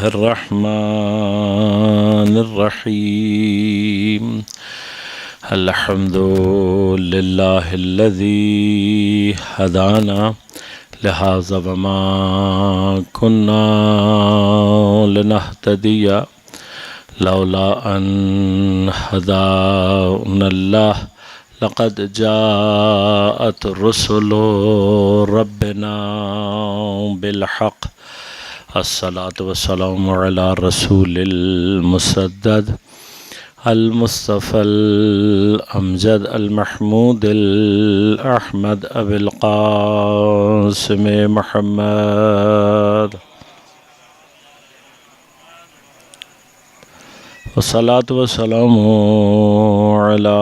الرحمن الرحيم الحمد لله الذي هدانا لهذا وما كنا لنهتدي لولا أن هدانا الله لقد جاءت رسل ربنا بالحق الصلاة والسلام على رسول المسدد المصطفى الأمجد المحمود الأحمد أبي القاسم محمد والصلاة والسلام على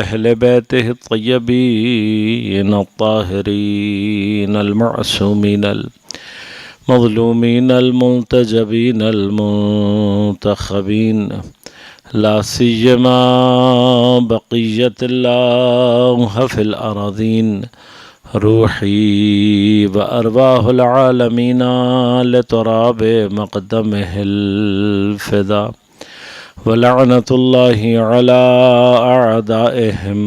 أهل بيته الطيبين الطاهرين المعصومين المظلومين المنتجبين المنتخبين لا سيما بقية الله في الأراضين روحي وأرواح العالمين لتراب مقدمه الفداء ولعنة الله على أعدائهم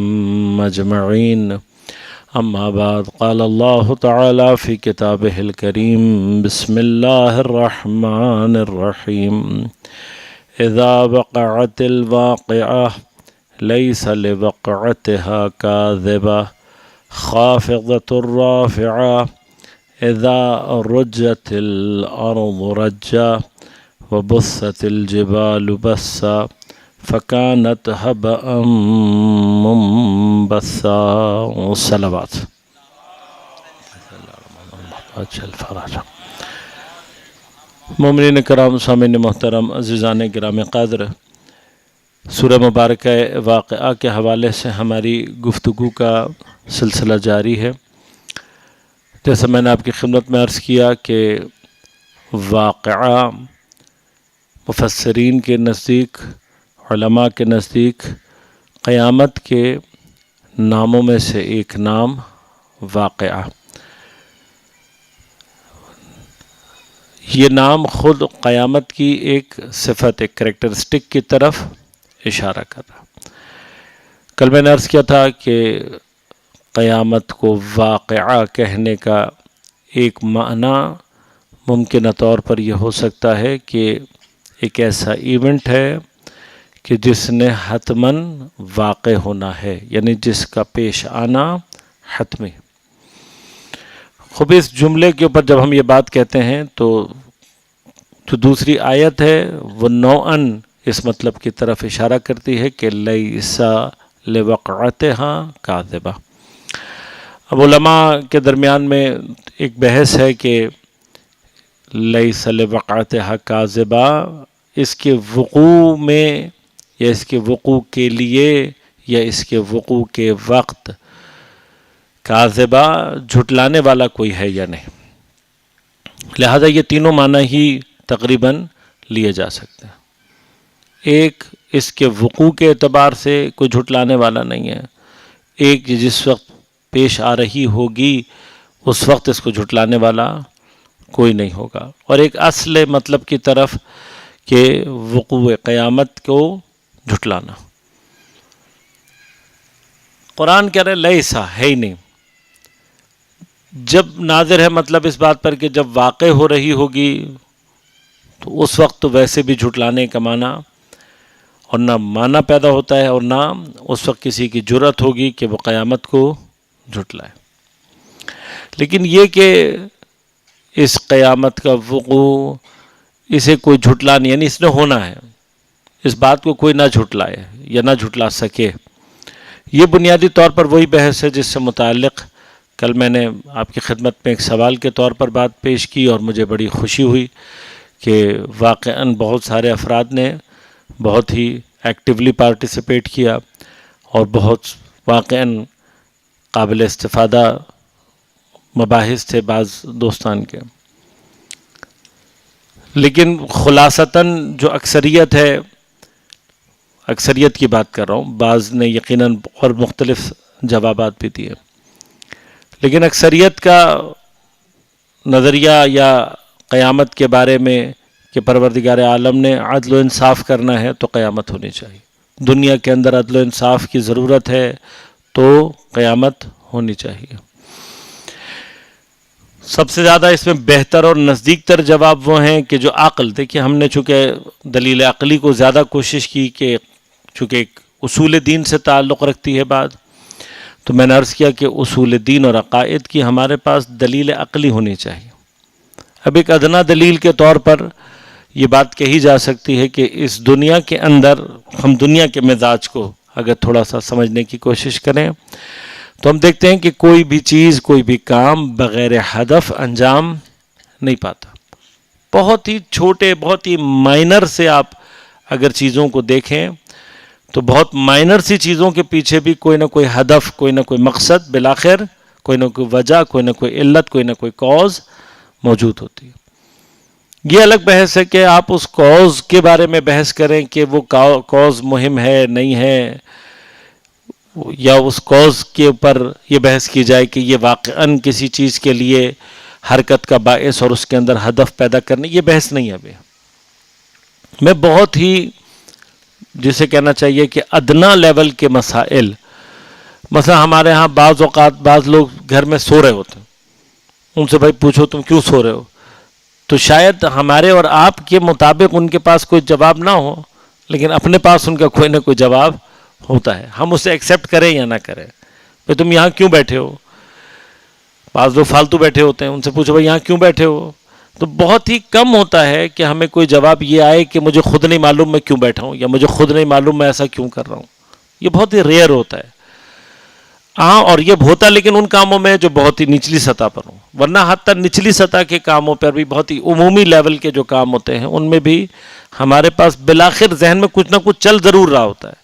أجمعين أما بعد قال الله تعالى في كتابه الكريم بسم الله الرحمن الرحيم إذا وقعت الواقعة ليس لوقعتها كاذبة خافضة رافعة إذا رجت الأرض رجا وبثت الجبال بثا فكانت هباء منبثا والصلوات مومنین کرام سامعین محترم عزیزان گرامی قدر سورہ مبارکہ واقعہ کے حوالے سے ہماری گفتگو کا سلسلہ جاری ہے۔ جیسا میں نے آپ کی خدمت میں عرض کیا کہ واقعہ مفسرین کے نزدیک علماء کے نزدیک قیامت کے ناموں میں سے ایک نام واقعہ۔ یہ نام خود قیامت کی ایک صفت ایک کریکٹرسٹک کی طرف اشارہ کر رہا۔ کل میں نے عرض کیا تھا کہ قیامت کو واقعہ کہنے کا ایک معنی ممکنہ طور پر یہ ہو سکتا ہے کہ ایک ایسا ایونٹ ہے کہ جس نے حتماً واقع ہونا ہے، یعنی جس کا پیش آنا حتمی۔ خوب اس جملے کے اوپر جب ہم یہ بات کہتے ہیں تو جو دوسری آیت ہے وہ نوعاً اس مطلب کی طرف اشارہ کرتی ہے کہ لیسا لوقعتہا کاذبہ۔ اب علماء کے درمیان میں ایک بحث ہے کہ لیسا لوقعتہا کاذبہ اس کے وقوع میں یا اس کے وقوع کے لیے یا اس کے وقوع کے وقت کاذبہ جھٹلانے والا کوئی ہے یا نہیں۔ لہذا یہ تینوں معنی ہی تقریباً لیے جا سکتے ہیں۔ ایک اس کے وقوع کے اعتبار سے کوئی جھٹلانے والا نہیں ہے، ایک جس وقت پیش آ رہی ہوگی اس وقت اس کو جھٹلانے والا کوئی نہیں ہوگا، اور ایک اصل مطلب کی طرف کہ وقوع قیامت کو جھٹلانا۔ قرآن کہہ رہے لیسا ہے ہی نہیں، جب ناظر ہے مطلب اس بات پر کہ جب واقع ہو رہی ہوگی تو اس وقت تو ویسے بھی جھٹلانے کا معنی اور نہ معنی پیدا ہوتا ہے اور نہ اس وقت کسی کی جرأت ہوگی کہ وہ قیامت کو جھٹلائے۔ لیکن یہ کہ اس قیامت کا وقوع اسے کوئی جھٹلا نہیں، یعنی اس نے ہونا ہے، اس بات کو کوئی نہ جھٹلائے یا نہ جھٹلا سکے، یہ بنیادی طور پر وہی بحث ہے جس سے متعلق کل میں نے آپ کی خدمت میں ایک سوال کے طور پر بات پیش کی، اور مجھے بڑی خوشی ہوئی کہ واقعاً بہت سارے افراد نے بہت ہی ایکٹیولی پارٹیسپیٹ کیا اور بہت واقعاً قابل استفادہ مباحث تھے بعض دوستان کے۔ لیکن خلاصتاً جو اکثریت ہے، اکثریت کی بات کر رہا ہوں، بعض نے یقیناً اور مختلف جوابات بھی دیے، لیکن اکثریت کا نظریہ یا قیامت کے بارے میں کہ پروردگار عالم نے عدل و انصاف کرنا ہے تو قیامت ہونی چاہیے، دنیا کے اندر عدل و انصاف کی ضرورت ہے تو قیامت ہونی چاہیے۔ سب سے زیادہ اس میں بہتر اور نزدیک تر جواب وہ ہیں کہ جو عقل، دیکھیے ہم نے چونکہ دلیل عقلی کو زیادہ کوشش کی کہ چونکہ ایک اصول دین سے تعلق رکھتی ہے بات، تو میں نے عرض کیا کہ اصول دین اور عقائد کی ہمارے پاس دلیل عقلی ہونی چاہیے۔ اب ایک ادنا دلیل کے طور پر یہ بات کہی جا سکتی ہے کہ اس دنیا کے اندر ہم دنیا کے مزاج کو اگر تھوڑا سا سمجھنے کی کوشش کریں تو ہم دیکھتے ہیں کہ کوئی بھی چیز، کوئی بھی کام بغیر ہدف انجام نہیں پاتا۔ بہت ہی چھوٹے، بہت ہی مائنر سے آپ اگر چیزوں کو دیکھیں تو بہت مائنر سی چیزوں کے پیچھے بھی کوئی نہ کوئی ہدف، کوئی نہ کوئی مقصد، بالآخر کوئی نہ کوئی وجہ، کوئی نہ کوئی علت، کوئی نہ کوئی کاز موجود ہوتی ہے۔ یہ الگ بحث ہے کہ آپ اس کاز کے بارے میں بحث کریں کہ وہ کاز مہم ہے نہیں ہے، یا اس کاز کے اوپر یہ بحث کی جائے کہ یہ واقعاً کسی چیز کے لیے حرکت کا باعث اور اس کے اندر ہدف پیدا کرنے، یہ بحث نہیں ہے۔ ابھی میں بہت ہی جسے کہنا چاہیے کہ ادنا لیول کے مسائل، مثلا ہمارے ہاں بعض اوقات بعض لوگ گھر میں سو رہے ہوتے ہیں، ان سے بھائی پوچھو تم کیوں سو رہے ہو، تو شاید ہمارے اور آپ کے مطابق ان کے پاس کوئی جواب نہ ہو، لیکن اپنے پاس ان کا کوئی نہ کوئی جواب ہوتا ہے، ہم اسے ایکسیپٹ کریں یا نہ کریں۔ بھائی تم یہاں کیوں بیٹھے ہو؟ بعض لوگ فالتو بیٹھے ہوتے ہیں، ان سے پوچھو بھائی یہاں کیوں بیٹھے ہو؟ تو بہت ہی کم ہوتا ہے کہ ہمیں کوئی جواب یہ آئے کہ مجھے خود نہیں معلوم میں کیوں بیٹھا ہوں، یا مجھے خود نہیں معلوم میں ایسا کیوں کر رہا ہوں۔ یہ بہت ہی ریئر ہوتا ہے۔ ہاں، اور یہ ہوتا لیکن ان کاموں میں جو بہت ہی نچلی سطح پر ہوں، ورنہ حتی نچلی سطح کے کاموں پر بھی، بہت ہی عمومی لیول کے جو کام ہوتے ہیں ان میں بھی ہمارے پاس بالآخر ذہن میں کچھ نہ کچھ چل ضرور رہا ہوتا ہے۔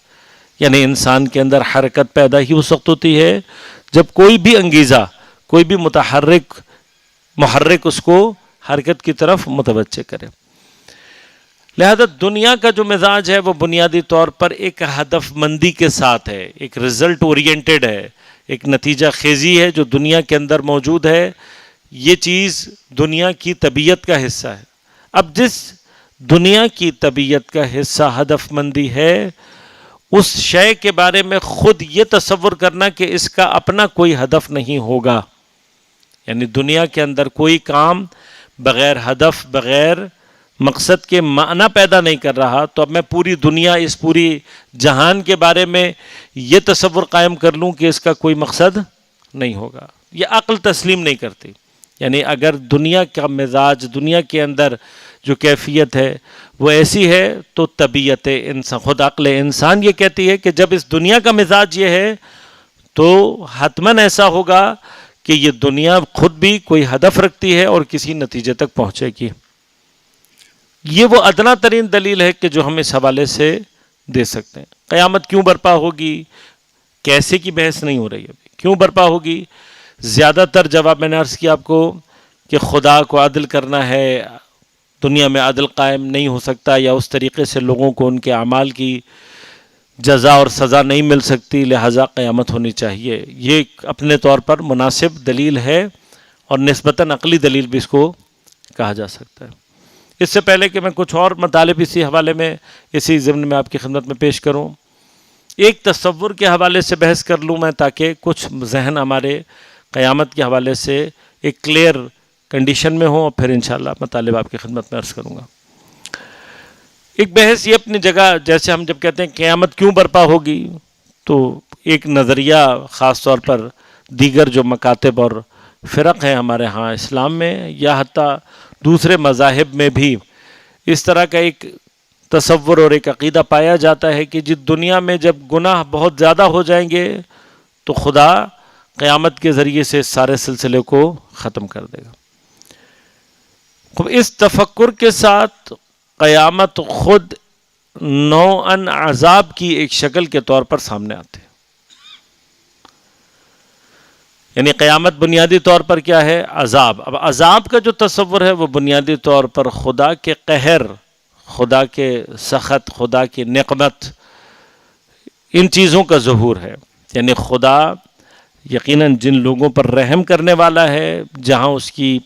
یعنی انسان کے اندر حرکت پیدا ہی اس وقت ہوتی ہے جب کوئی بھی انگیزہ، کوئی بھی محرک اس کو حرکت کی طرف متوجہ کرے۔ لہذا دنیا کا جو مزاج ہے وہ بنیادی طور پر ایک ہدف مندی کے ساتھ ہے، ایک رزلٹ اورینٹڈ ہے، ایک نتیجہ خیزی ہے جو دنیا کے اندر موجود ہے۔ یہ چیز دنیا کی طبیعت کا حصہ ہے۔ اب جس دنیا کی طبیعت کا حصہ ہدف مندی ہے، اس شے کے بارے میں خود یہ تصور کرنا کہ اس کا اپنا کوئی ہدف نہیں ہوگا، یعنی دنیا کے اندر کوئی کام بغیر ہدف، بغیر مقصد کے معنی پیدا نہیں کر رہا، تو اب میں پوری دنیا، اس پوری جہان کے بارے میں یہ تصور قائم کر لوں کہ اس کا کوئی مقصد نہیں ہوگا، یہ عقل تسلیم نہیں کرتی۔ یعنی اگر دنیا کا مزاج، دنیا کے اندر جو کیفیت ہے وہ ایسی ہے تو طبیعت انسان، خود عقل انسان یہ کہتی ہے کہ جب اس دنیا کا مزاج یہ ہے تو حتماً ایسا ہوگا کہ یہ دنیا خود بھی کوئی ہدف رکھتی ہے اور کسی نتیجے تک پہنچے گی۔ یہ وہ ادنا ترین دلیل ہے کہ جو ہم اس حوالے سے دے سکتے ہیں۔ قیامت کیوں برپا ہوگی، کیسے کی بحث نہیں ہو رہی ابھی، کیوں برپا ہوگی؟ زیادہ تر جواب میں نے عرض کیا آپ کو کہ خدا کو عدل کرنا ہے، دنیا میں عدل قائم نہیں ہو سکتا، یا اس طریقے سے لوگوں کو ان کے اعمال کی جزا اور سزا نہیں مل سکتی، لہٰذا قیامت ہونی چاہیے۔ یہ اپنے طور پر مناسب دلیل ہے اور نسبتاً عقلی دلیل بھی اس کو کہا جا سکتا ہے۔ اس سے پہلے کہ میں کچھ اور مطالب اسی حوالے میں، اسی ضمن میں آپ کی خدمت میں پیش کروں، ایک تصور کے حوالے سے بحث کر لوں میں تاکہ کچھ ذہن ہمارے قیامت کے حوالے سے ایک کلیئر کنڈیشن میں ہوں، اور پھر انشاءاللہ مطالب آپ کی خدمت میں عرض کروں گا۔ ایک بحث یہ اپنی جگہ، جیسے ہم جب کہتے ہیں قیامت کیوں برپا ہوگی، تو ایک نظریہ خاص طور پر دیگر جو مکاتب اور فرق ہیں ہمارے ہاں اسلام میں یا حتیٰ دوسرے مذاہب میں بھی اس طرح کا ایک تصور اور ایک عقیدہ پایا جاتا ہے کہ جس دنیا میں جب گناہ بہت زیادہ ہو جائیں گے تو خدا قیامت کے ذریعے سے سارے سلسلے کو ختم کر دے گا۔ اس تفکر کے ساتھ قیامت خود نوعاً عذاب کی ایک شکل کے طور پر سامنے آتے ہیں۔ یعنی قیامت بنیادی طور پر کیا ہے؟ عذاب۔ اب عذاب کا جو تصور ہے وہ بنیادی طور پر خدا کے قہر، خدا کے سخط، خدا کی نقمت، ان چیزوں کا ظہور ہے۔ یعنی خدا یقیناً جن لوگوں پر رحم کرنے والا ہے، جہاں اس کی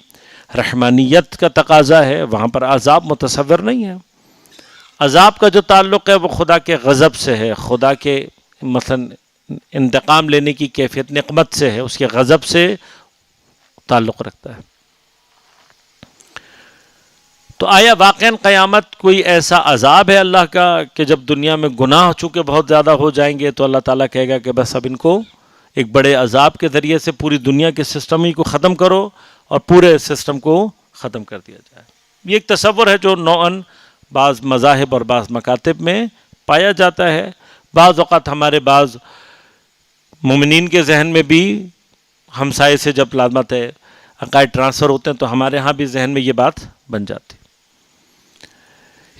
رحمانیت کا تقاضا ہے، وہاں پر عذاب متصور نہیں ہے۔ عذاب کا جو تعلق ہے وہ خدا کے غضب سے ہے، خدا کے مثلا انتقام لینے کی کیفیت نقمت سے ہے، اس کے غضب سے تعلق رکھتا ہے۔ تو آیا واقعاً قیامت کوئی ایسا عذاب ہے اللہ کا کہ جب دنیا میں گناہ چونکہ بہت زیادہ ہو جائیں گے تو اللہ تعالیٰ کہے گا کہ بس اب ان کو ایک بڑے عذاب کے ذریعے سے پوری دنیا کے سسٹم ہی کو ختم کرو اور پورے سسٹم کو ختم کر دیا جائے؟ یہ ایک تصور ہے جو نوعاً بعض مذاہب اور بعض مکاتب میں پایا جاتا ہے۔ بعض اوقات ہمارے بعض مومنین کے ذہن میں بھی ہمسائے سے جب لازمت ہے عقائد ٹرانسفر ہوتے ہیں تو ہمارے ہاں بھی ذہن میں یہ بات بن جاتی۔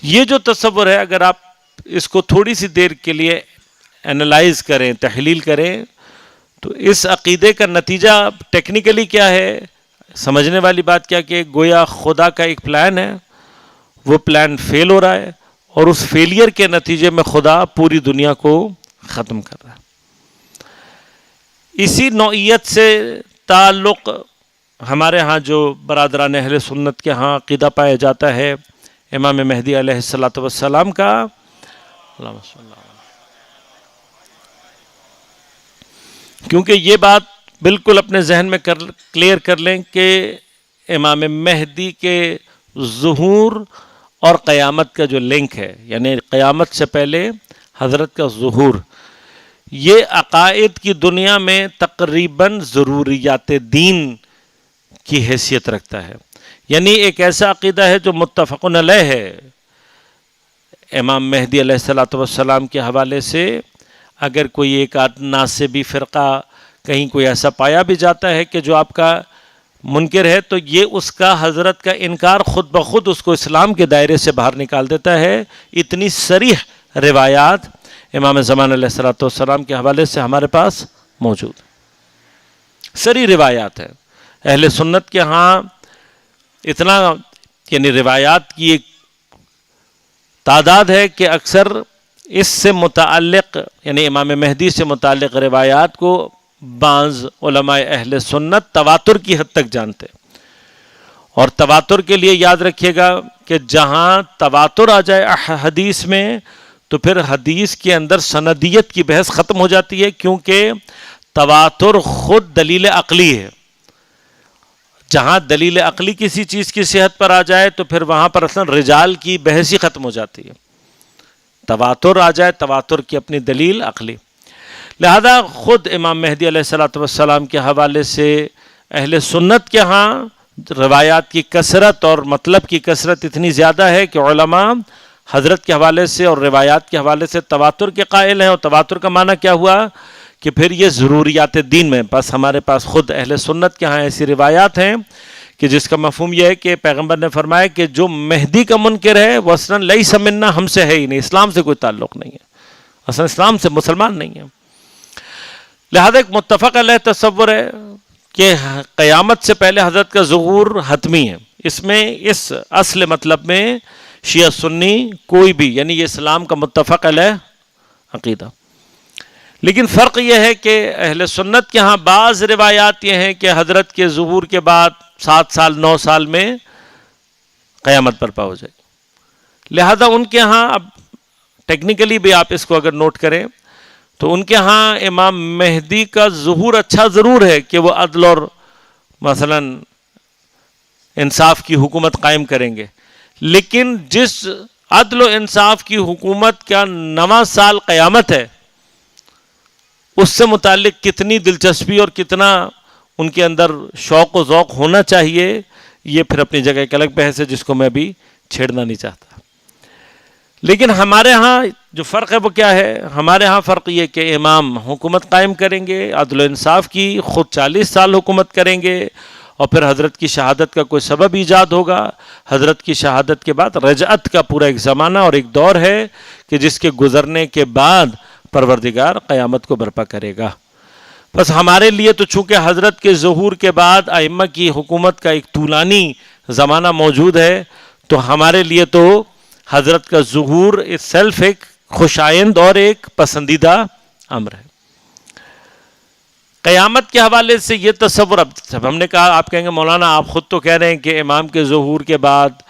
یہ جو تصور ہے اگر آپ اس کو تھوڑی سی دیر کے لیے انالائز کریں، تحلیل کریں، تو اس عقیدے کا نتیجہ ٹیکنیکلی کیا ہے، سمجھنے والی بات کیا کہ گویا خدا کا ایک پلان ہے، وہ پلان فیل ہو رہا ہے اور اس فیلئر کے نتیجے میں خدا پوری دنیا کو ختم کر رہا ہے۔ اسی نوعیت سے تعلق ہمارے ہاں جو برادران اہل سنت کے ہاں عقیدہ پایا جاتا ہے امام مہدی علیہ السلام کا، کیونکہ یہ بات بالکل اپنے ذہن میں کلیئر کر لیں کہ امام مہدی کے ظہور اور قیامت کا جو لنک ہے، یعنی قیامت سے پہلے حضرت کا ظہور، یہ عقائد کی دنیا میں تقریباً ضروریات دین کی حیثیت رکھتا ہے۔ یعنی ایک ایسا عقیدہ ہے جو متفق علیہ ہے۔ امام مہدی علیہ السلام کے حوالے سے اگر کوئی ایک ناصبی فرقہ کہیں کوئی ایسا پایا بھی جاتا ہے کہ جو آپ کا منکر ہے، تو یہ اس کا حضرت کا انکار خود بخود اس کو اسلام کے دائرے سے باہر نکال دیتا ہے۔ اتنی صریح روایات امام زمان علیہ السلام کے حوالے سے ہمارے پاس موجود، صریح روایات ہیں۔ اہل سنت کے ہاں اتنا یعنی روایات کی ایک تعداد ہے کہ اکثر اس سے متعلق یعنی امام مہدی سے متعلق روایات کو بعض علماء اہل سنت تواتر کی حد تک جانتے، اور تواتر کے لیے یاد رکھیے گا کہ جہاں تواتر آ جائے حدیث میں تو پھر حدیث کے اندر سندیت کی بحث ختم ہو جاتی ہے، کیونکہ تواتر خود دلیل عقلی ہے۔ جہاں دلیل عقلی کسی چیز کی صحت پر آ جائے تو پھر وہاں پر اصلا رجال کی بحث ہی ختم ہو جاتی ہے۔ تواتر آ جائے، تواتر کی اپنی دلیل عقلی، لہذا خود امام مہدی علیہ السلام کے حوالے سے اہل سنت کے ہاں روایات کی کثرت اور مطلب کی کثرت اتنی زیادہ ہے کہ علماء حضرت کے حوالے سے اور روایات کے حوالے سے تواتر کے قائل ہیں۔ اور تواتر کا معنی کیا ہوا کہ پھر یہ ضروریات دین میں بس ہمارے پاس خود اہل سنت کے ہاں ایسی روایات ہیں کہ جس کا مفہوم یہ ہے کہ پیغمبر نے فرمایا کہ جو مہدی کا منکر ہے وہ اصلا لیس منا، ہم سے ہے ہی نہیں، اسلام سے کوئی تعلق نہیں ہے، اصلا اسلام سے مسلمان نہیں ہے۔ لہذا ایک متفق علیہ تصور ہے کہ قیامت سے پہلے حضرت کا ظہور حتمی ہے۔ اس میں اس اصل مطلب میں شیعہ سنی کوئی بھی یعنی یہ اسلام کا متفق علیہ عقیدہ، لیکن فرق یہ ہے کہ اہل سنت کے ہاں بعض روایات یہ ہیں کہ حضرت کے ظہور کے بعد 7 سال 9 سال میں قیامت برپا ہو جائے، لہذا ان کے ہاں اب ٹیکنیکلی بھی آپ اس کو اگر نوٹ کریں تو ان کے ہاں امام مہدی کا ظہور اچھا ضرور ہے کہ وہ عدل اور مثلا انصاف کی حکومت قائم کریں گے، لیکن جس عدل و انصاف کی حکومت کا 9واں سال قیامت ہے اس سے متعلق کتنی دلچسپی اور کتنا ان کے اندر شوق و ذوق ہونا چاہیے، یہ پھر اپنی جگہ ایک الگ بحث ہے جس کو میں بھی چھیڑنا نہیں چاہتا۔ لیکن ہمارے ہاں جو فرق ہے وہ کیا ہے؟ ہمارے ہاں فرق یہ کہ امام حکومت قائم کریں گے عدل و انصاف کی، خود 40 سال حکومت کریں گے، اور پھر حضرت کی شہادت کا کوئی سبب ایجاد ہوگا۔ حضرت کی شہادت کے بعد رجعت کا پورا ایک زمانہ اور ایک دور ہے کہ جس کے گزرنے کے بعد پروردگار قیامت کو برپا کرے گا۔ بس ہمارے لیے تو چونکہ حضرت کے ظہور کے بعد ائمہ کی حکومت کا ایک طولانی زمانہ موجود ہے، تو ہمارے لیے تو حضرت کا ظہور اٹ سیلف ایک خوشائند اور ایک پسندیدہ امر ہے۔ قیامت کے حوالے سے یہ تصور، اب جب ہم نے کہا، آپ کہیں گے مولانا آپ خود تو کہہ رہے ہیں کہ امام کے ظہور کے بعد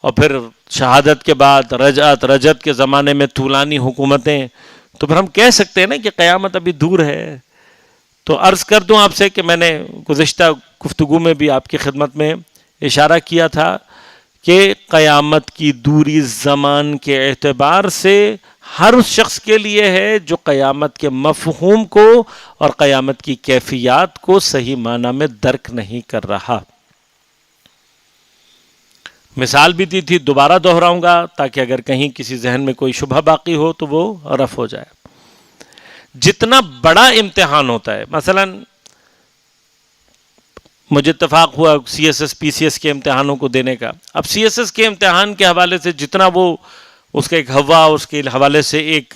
اور پھر شہادت کے بعد رجعت کے زمانے میں طولانی حکومتیں، تو پھر ہم کہہ سکتے ہیں نا کہ قیامت ابھی دور ہے. تو عرض کر دوں آپ سے کہ میں نے گزشتہ گفتگو میں بھی آپ کی خدمت میں اشارہ کیا تھا کہ قیامت کی دوری زمان کے اعتبار سے ہر اس شخص کے لیے ہے جو قیامت کے مفہوم کو اور قیامت کی کیفیات کو صحیح معنی میں درک نہیں کر رہا. مثال بھی دی تھی، دوبارہ دہراؤں گا تاکہ اگر کہیں کسی ذہن میں کوئی شبہ باقی ہو تو وہ رفع ہو جائے. جتنا بڑا امتحان ہوتا ہے، مثلا مجھے اتفاق ہوا C S S P C S کے امتحانوں کو دینے کا. اب سی ایس ایس کے امتحان کے حوالے سے جتنا وہ اس کا ایک ہوا اس کے حوالے سے ایک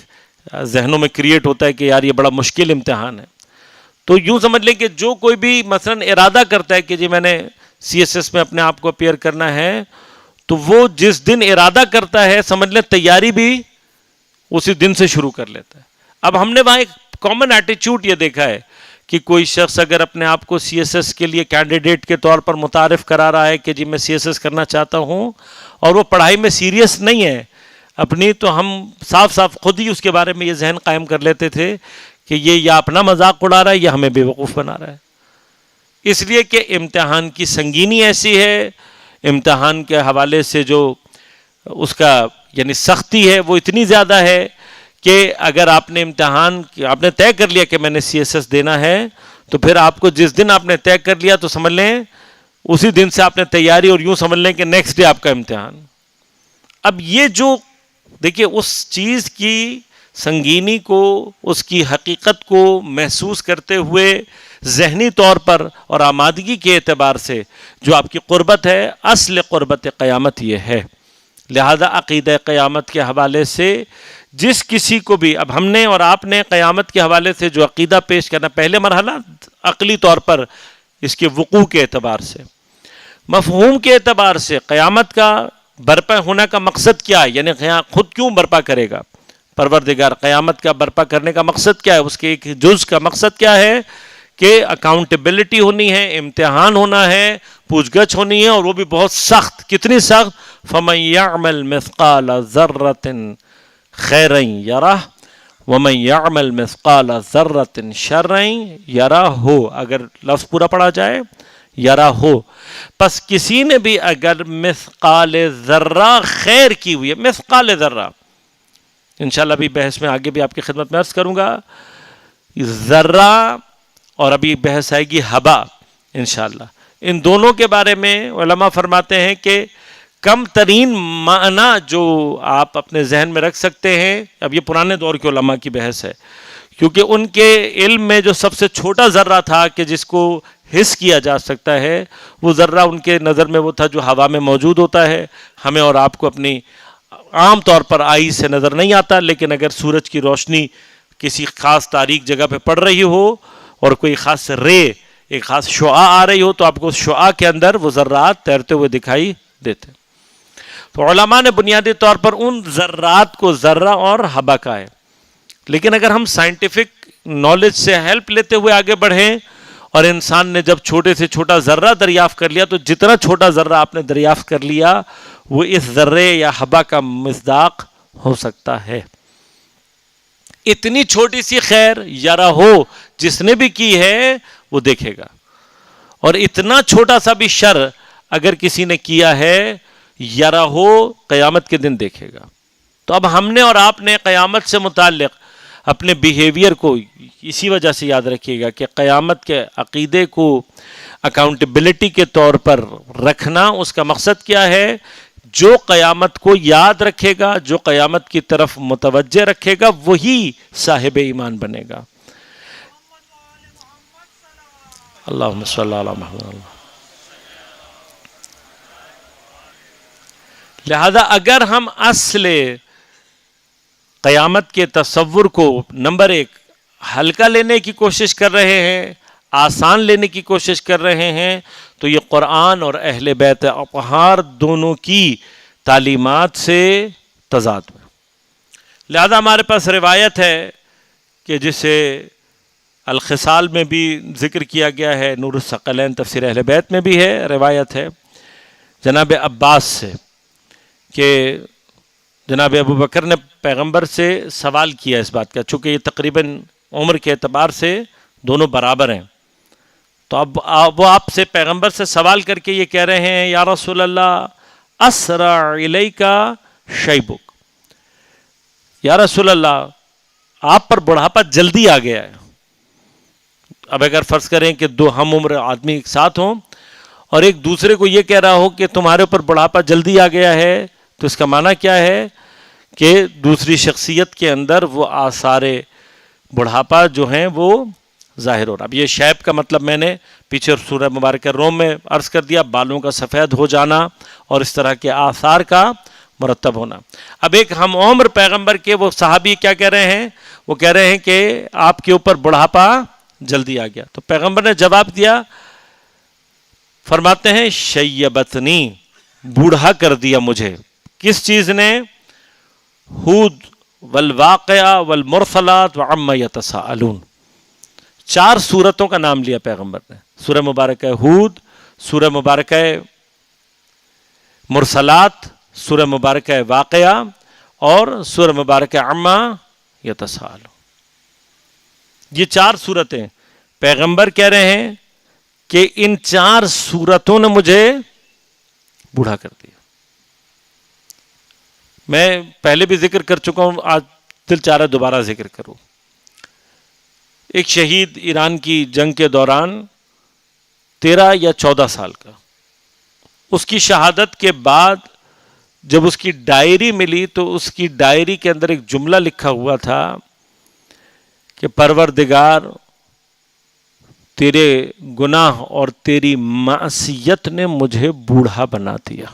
ذہنوں میں کریٹ ہوتا ہے کہ یار یہ بڑا مشکل امتحان ہے، تو یوں سمجھ لیں کہ جو کوئی بھی مثلا ارادہ کرتا ہے کہ جی میں نے سی ایس ایس میں اپنے آپ کو اپیئر کرنا ہے، تو وہ جس دن ارادہ کرتا ہے سمجھ لیں تیاری بھی اسی دن سے شروع کر لیتا ہے. اب ہم نے وہاں ایک کامن ایٹیچیوڈ یہ دیکھا ہے کہ کوئی شخص اگر اپنے آپ کو سی ایس ایس کے لیے کینڈیڈیٹ کے طور پر متعارف کرا رہا ہے کہ جی میں سی ایس ایس کرنا چاہتا ہوں، اور وہ پڑھائی میں سیریس نہیں ہے اپنی، تو ہم صاف صاف خود ہی اس کے بارے میں یہ ذہن قائم کر لیتے تھے کہ یہ یا اپنا مذاق اڑا رہا ہے یا ہمیں بے وقوف بنا رہا ہے. اس لیے کہ امتحان کی سنگینی ایسی ہے، امتحان کے حوالے سے جو اس کا یعنی سختی ہے وہ اتنی زیادہ ہے کہ اگر آپ نے امتحان آپ نے طے کر لیا کہ میں نے سی ایس ایس دینا ہے، تو پھر آپ کو جس دن آپ نے طے کر لیا تو سمجھ لیں اسی دن سے آپ نے تیاری، اور یوں سمجھ لیں کہ نیکسٹ ڈے آپ کا امتحان. اب یہ جو دیکھیے اس چیز کی سنگینی کو، اس کی حقیقت کو محسوس کرتے ہوئے ذہنی طور پر اور آمادگی کے اعتبار سے جو آپ کی قربت ہے، اصل قربت قیامت یہ ہے. لہذا عقیدہ قیامت کے حوالے سے جس کسی کو بھی، اب ہم نے اور آپ نے قیامت کے حوالے سے جو عقیدہ پیش کرنا، پہلے مرحلہ عقلی طور پر اس کے وقوع کے اعتبار سے، مفہوم کے اعتبار سے قیامت کا برپا ہونے کا مقصد کیا ہے، یعنی خود کیوں برپا کرے گا پروردگار، قیامت کا برپا کرنے کا مقصد کیا ہے، اس کے ایک جز کا مقصد کیا ہے کہ اکاؤنٹیبلٹی ہونی ہے، امتحان ہونا ہے، پوچھ گچھ ہونی ہے، اور وہ بھی بہت سخت. کتنی سخت؟ فَمَن يَعْمَلْ مِثْقَالَ ذَرَّةٍ خَيْرًا يَرَهُ وَمَن يَعْمَلْ مِثْقَالَ ذَرَّةٍ شَرًّا يَرَهُ. اگر لفظ پورا پڑھا جائے یَرَهُ، پس کسی نے بھی اگر مثقال ذرہ خیر کی ہوئی ہے، مثقال ذرہ، انشاءاللہ بھی بحث میں آگے بھی آپ کی خدمت میں عرض کروں گا، ذرہ اور ابھی بحث آئے گی حبا انشاءاللہ. ان دونوں کے بارے میں علماء فرماتے ہیں کہ کم ترین معنی جو آپ اپنے ذہن میں رکھ سکتے ہیں، اب یہ پرانے دور کے علماء کی بحث ہے، کیونکہ ان کے علم میں جو سب سے چھوٹا ذرہ تھا کہ جس کو حس کیا جا سکتا ہے، وہ ذرہ ان کے نظر میں وہ تھا جو ہوا میں موجود ہوتا ہے. ہمیں اور آپ کو اپنی عام طور پر آئی سے نظر نہیں آتا، لیکن اگر سورج کی روشنی کسی خاص تاریک جگہ پہ پڑ رہی ہو اور کوئی خاص رے، ایک خاص شعاع آ رہی ہو، تو آپ کو اس شعاع کے اندر وہ ذرات تیرتے ہوئے دکھائی دیتے. تو علماء نے بنیادی طور پر ان ذرات کو ذرہ اور حبا کا ہے. لیکن اگر ہم سائنٹیفک نالج سے ہیلپ لیتے ہوئے آگے بڑھیں، اور انسان نے جب چھوٹے سے چھوٹا ذرہ دریافت کر لیا، تو جتنا چھوٹا ذرہ آپ نے دریافت کر لیا وہ اس ذرے یا حبا کا مصداق ہو سکتا ہے. اتنی چھوٹی سی خیر یرا ہو جس نے بھی کی ہے وہ دیکھے گا، اور اتنا چھوٹا سا بھی شر اگر کسی نے کیا ہے یرا ہو قیامت کے دن دیکھے گا. تو اب ہم نے اور آپ نے قیامت سے متعلق اپنے بیہیویئر کو اسی وجہ سے یاد رکھیے گا کہ قیامت کے عقیدے کو اکاؤنٹیبلٹی کے طور پر رکھنا، اس کا مقصد کیا ہے؟ جو قیامت کو یاد رکھے گا، جو قیامت کی طرف متوجہ رکھے گا، وہی صاحب ایمان بنے گا. اللہم صلی علی محمد. لہذا اگر ہم اصل قیامت کے تصور کو نمبر ایک ہلکا لینے کی کوشش کر رہے ہیں، آسان لینے کی کوشش کر رہے ہیں، تو یہ قرآن اور اہل بیت اطہار دونوں کی تعلیمات سے تضاد میں. لہذا ہمارے پاس روایت ہے کہ جسے الخصال میں بھی ذکر کیا گیا ہے، نور الثقلین تفسیر اہل بیت میں بھی ہے، روایت ہے جناب عباس سے کہ جناب ابو بکر نے پیغمبر سے سوال کیا اس بات کا، چونکہ یہ تقریباً عمر کے اعتبار سے دونوں برابر ہیں، تو اب وہ آپ سے پیغمبر سے سوال کر کے یہ کہہ رہے ہیں یا رسول اللہ اسرع الیک شیبک، یا رسول اللہ آپ پر بڑھاپا جلدی آ گیا ہے۔ اب اگر فرض کریں کہ دو ہم عمر آدمی ایک ساتھ ہوں اور ایک دوسرے کو یہ کہہ رہا ہو کہ تمہارے اوپر بڑھاپا جلدی آ گیا ہے، تو اس کا معنی کیا ہے کہ دوسری شخصیت کے اندر وہ آثار بڑھاپا جو ہیں وہ ظاہر ہو رہا۔ اب یہ شیب کا مطلب میں نے پیچھے سورہ مبارکہ روم میں عرض کر دیا، بالوں کا سفید ہو جانا اور اس طرح کے آثار کا مرتب ہونا۔ اب ایک ہم عمر پیغمبر کے وہ صحابی کیا کہہ رہے ہیں؟ وہ کہہ رہے ہیں کہ آپ کے اوپر بڑھاپا جلدی آ گیا، تو پیغمبر نے جواب دیا، فرماتے ہیں شیبتنی، بوڑھا کر دیا مجھے، کس چیز نے؟ ہود والواقعہ والمرسلات وعما یتساءلون، 4 سورتوں کا نام لیا پیغمبر نے، سورہ مبارکہ ہود، سورہ مبارکہ مرسلات، سورہ مبارکہ واقعہ اور سورہ مبارکہ عما یتساءلون۔ یہ 4 سورتیں پیغمبر کہہ رہے ہیں کہ ان 4 سورتوں نے مجھے بوڑھا کر دیا۔ میں پہلے بھی ذکر کر چکا ہوں، آج دل چاہ رہا دوبارہ ذکر کروں۔ ایک شہید ایران کی جنگ کے دوران 13 یا 14 سال کا، اس کی شہادت کے بعد جب اس کی ڈائری ملی تو اس کی ڈائری کے اندر ایک جملہ لکھا ہوا تھا کہ پروردگار تیرے گناہ اور تیری معصیت نے مجھے بوڑھا بنا دیا۔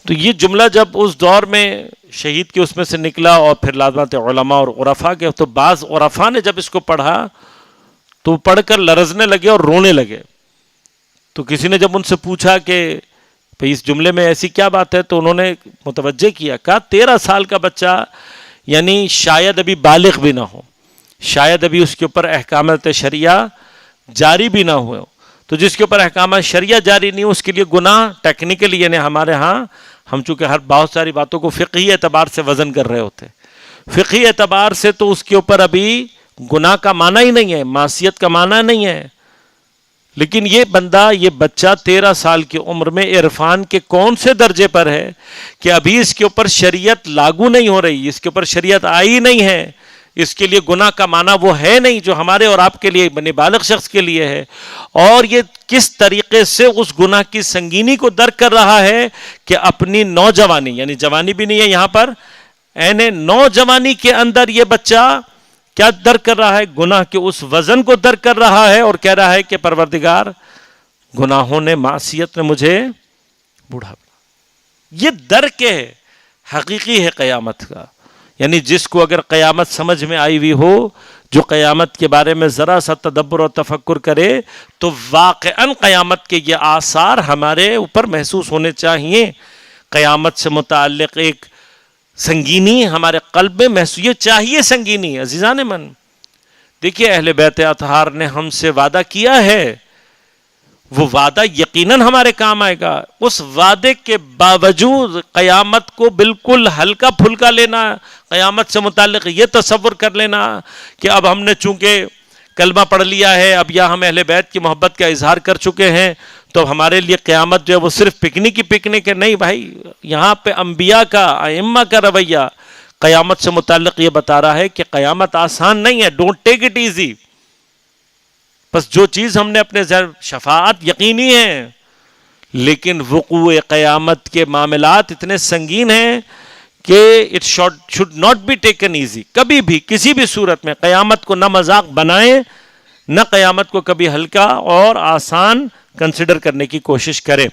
تو یہ جملہ جب اس دور میں شہید کے اس میں سے نکلا اور پھر لازمات علماء اور عرفاء کے، تو بعض عرفاء نے جب اس کو پڑھا تو پڑھ کر لرزنے لگے اور رونے لگے۔ تو کسی نے جب ان سے پوچھا کہ بھئی اس جملے میں ایسی کیا بات ہے، تو انہوں نے متوجہ کیا، کہا 13 سال کا بچہ، یعنی شاید ابھی بالغ بھی نہ ہو، شاید ابھی اس کے اوپر احکامات شریعہ جاری بھی نہ ہوئے، تو جس کے اوپر احکامات شریعہ جاری نہیں ہو اس کے لیے گناہ ٹیکنیکلی، یعنی ہمارے ہاں ہم چونکہ ہر بہت ساری باتوں کو فقہی اعتبار سے وزن کر رہے ہوتے، فقہی اعتبار سے تو اس کے اوپر ابھی گناہ کا معنی ہی نہیں ہے، معصیت کا معنی نہیں ہے، لیکن یہ بندہ، یہ بچہ 13 سال کی عمر میں عرفان کے کون سے درجے پر ہے کہ ابھی اس کے اوپر شریعت لاگو نہیں ہو رہی، اس کے اوپر شریعت آئی نہیں ہے، اس کے لیے گناہ کا معنی وہ ہے نہیں جو ہمارے اور آپ کے لیے، بنی بالغ شخص کے لیے ہے، اور یہ کس طریقے سے اس گناہ کی سنگینی کو درک کر رہا ہے کہ اپنی نوجوانی، یعنی جوانی بھی نہیں ہے یہاں پر، نوجوانی کے اندر یہ بچہ کیا درک کر رہا ہے؟ گناہ کے اس وزن کو درک کر رہا ہے اور کہہ رہا ہے کہ پروردگار گناہوں نے، معصیت نے مجھے بوڑھا بنا۔ یہ درک ہے، حقیقی ہے قیامت کا، یعنی جس کو اگر قیامت سمجھ میں آئی ہوئی ہو، جو قیامت کے بارے میں ذرا سا تدبر اور تفکر کرے، تو واقعاً قیامت کے یہ آثار ہمارے اوپر محسوس ہونے چاہیے۔ قیامت سے متعلق ایک سنگینی ہمارے قلب میں محسوس، یہ چاہیے سنگینی۔ عزیزان من، دیکھیے اہل بیت اطہار نے ہم سے وعدہ کیا ہے، وہ وعدہ یقیناً ہمارے کام آئے گا۔ اس وعدے کے باوجود قیامت کو بالکل ہلکا پھلکا لینا، قیامت سے متعلق یہ تصور کر لینا کہ اب ہم نے چونکہ کلمہ پڑھ لیا ہے، اب یا ہم اہل بیت کی محبت کا اظہار کر چکے ہیں، تو ہمارے لیے قیامت جو ہے وہ صرف پکنک ہی پکنک ہے۔ نہیں بھائی، یہاں پہ انبیاء کا، ائمہ کا رویہ قیامت سے متعلق یہ بتا رہا ہے کہ قیامت آسان نہیں ہے، ڈونٹ ٹیک اٹ ایزی۔ بس جو چیز ہم نے اپنے شفاعت یقینی ہے، لیکن وقوع قیامت کے معاملات اتنے سنگین ہیں کہ it should not be taken easy. کبھی بھی کسی بھی صورت میں قیامت کو نہ مذاق بنائیں، نہ قیامت کو کبھی ہلکا اور آسان کنسیڈر کرنے کی کوشش کریں۔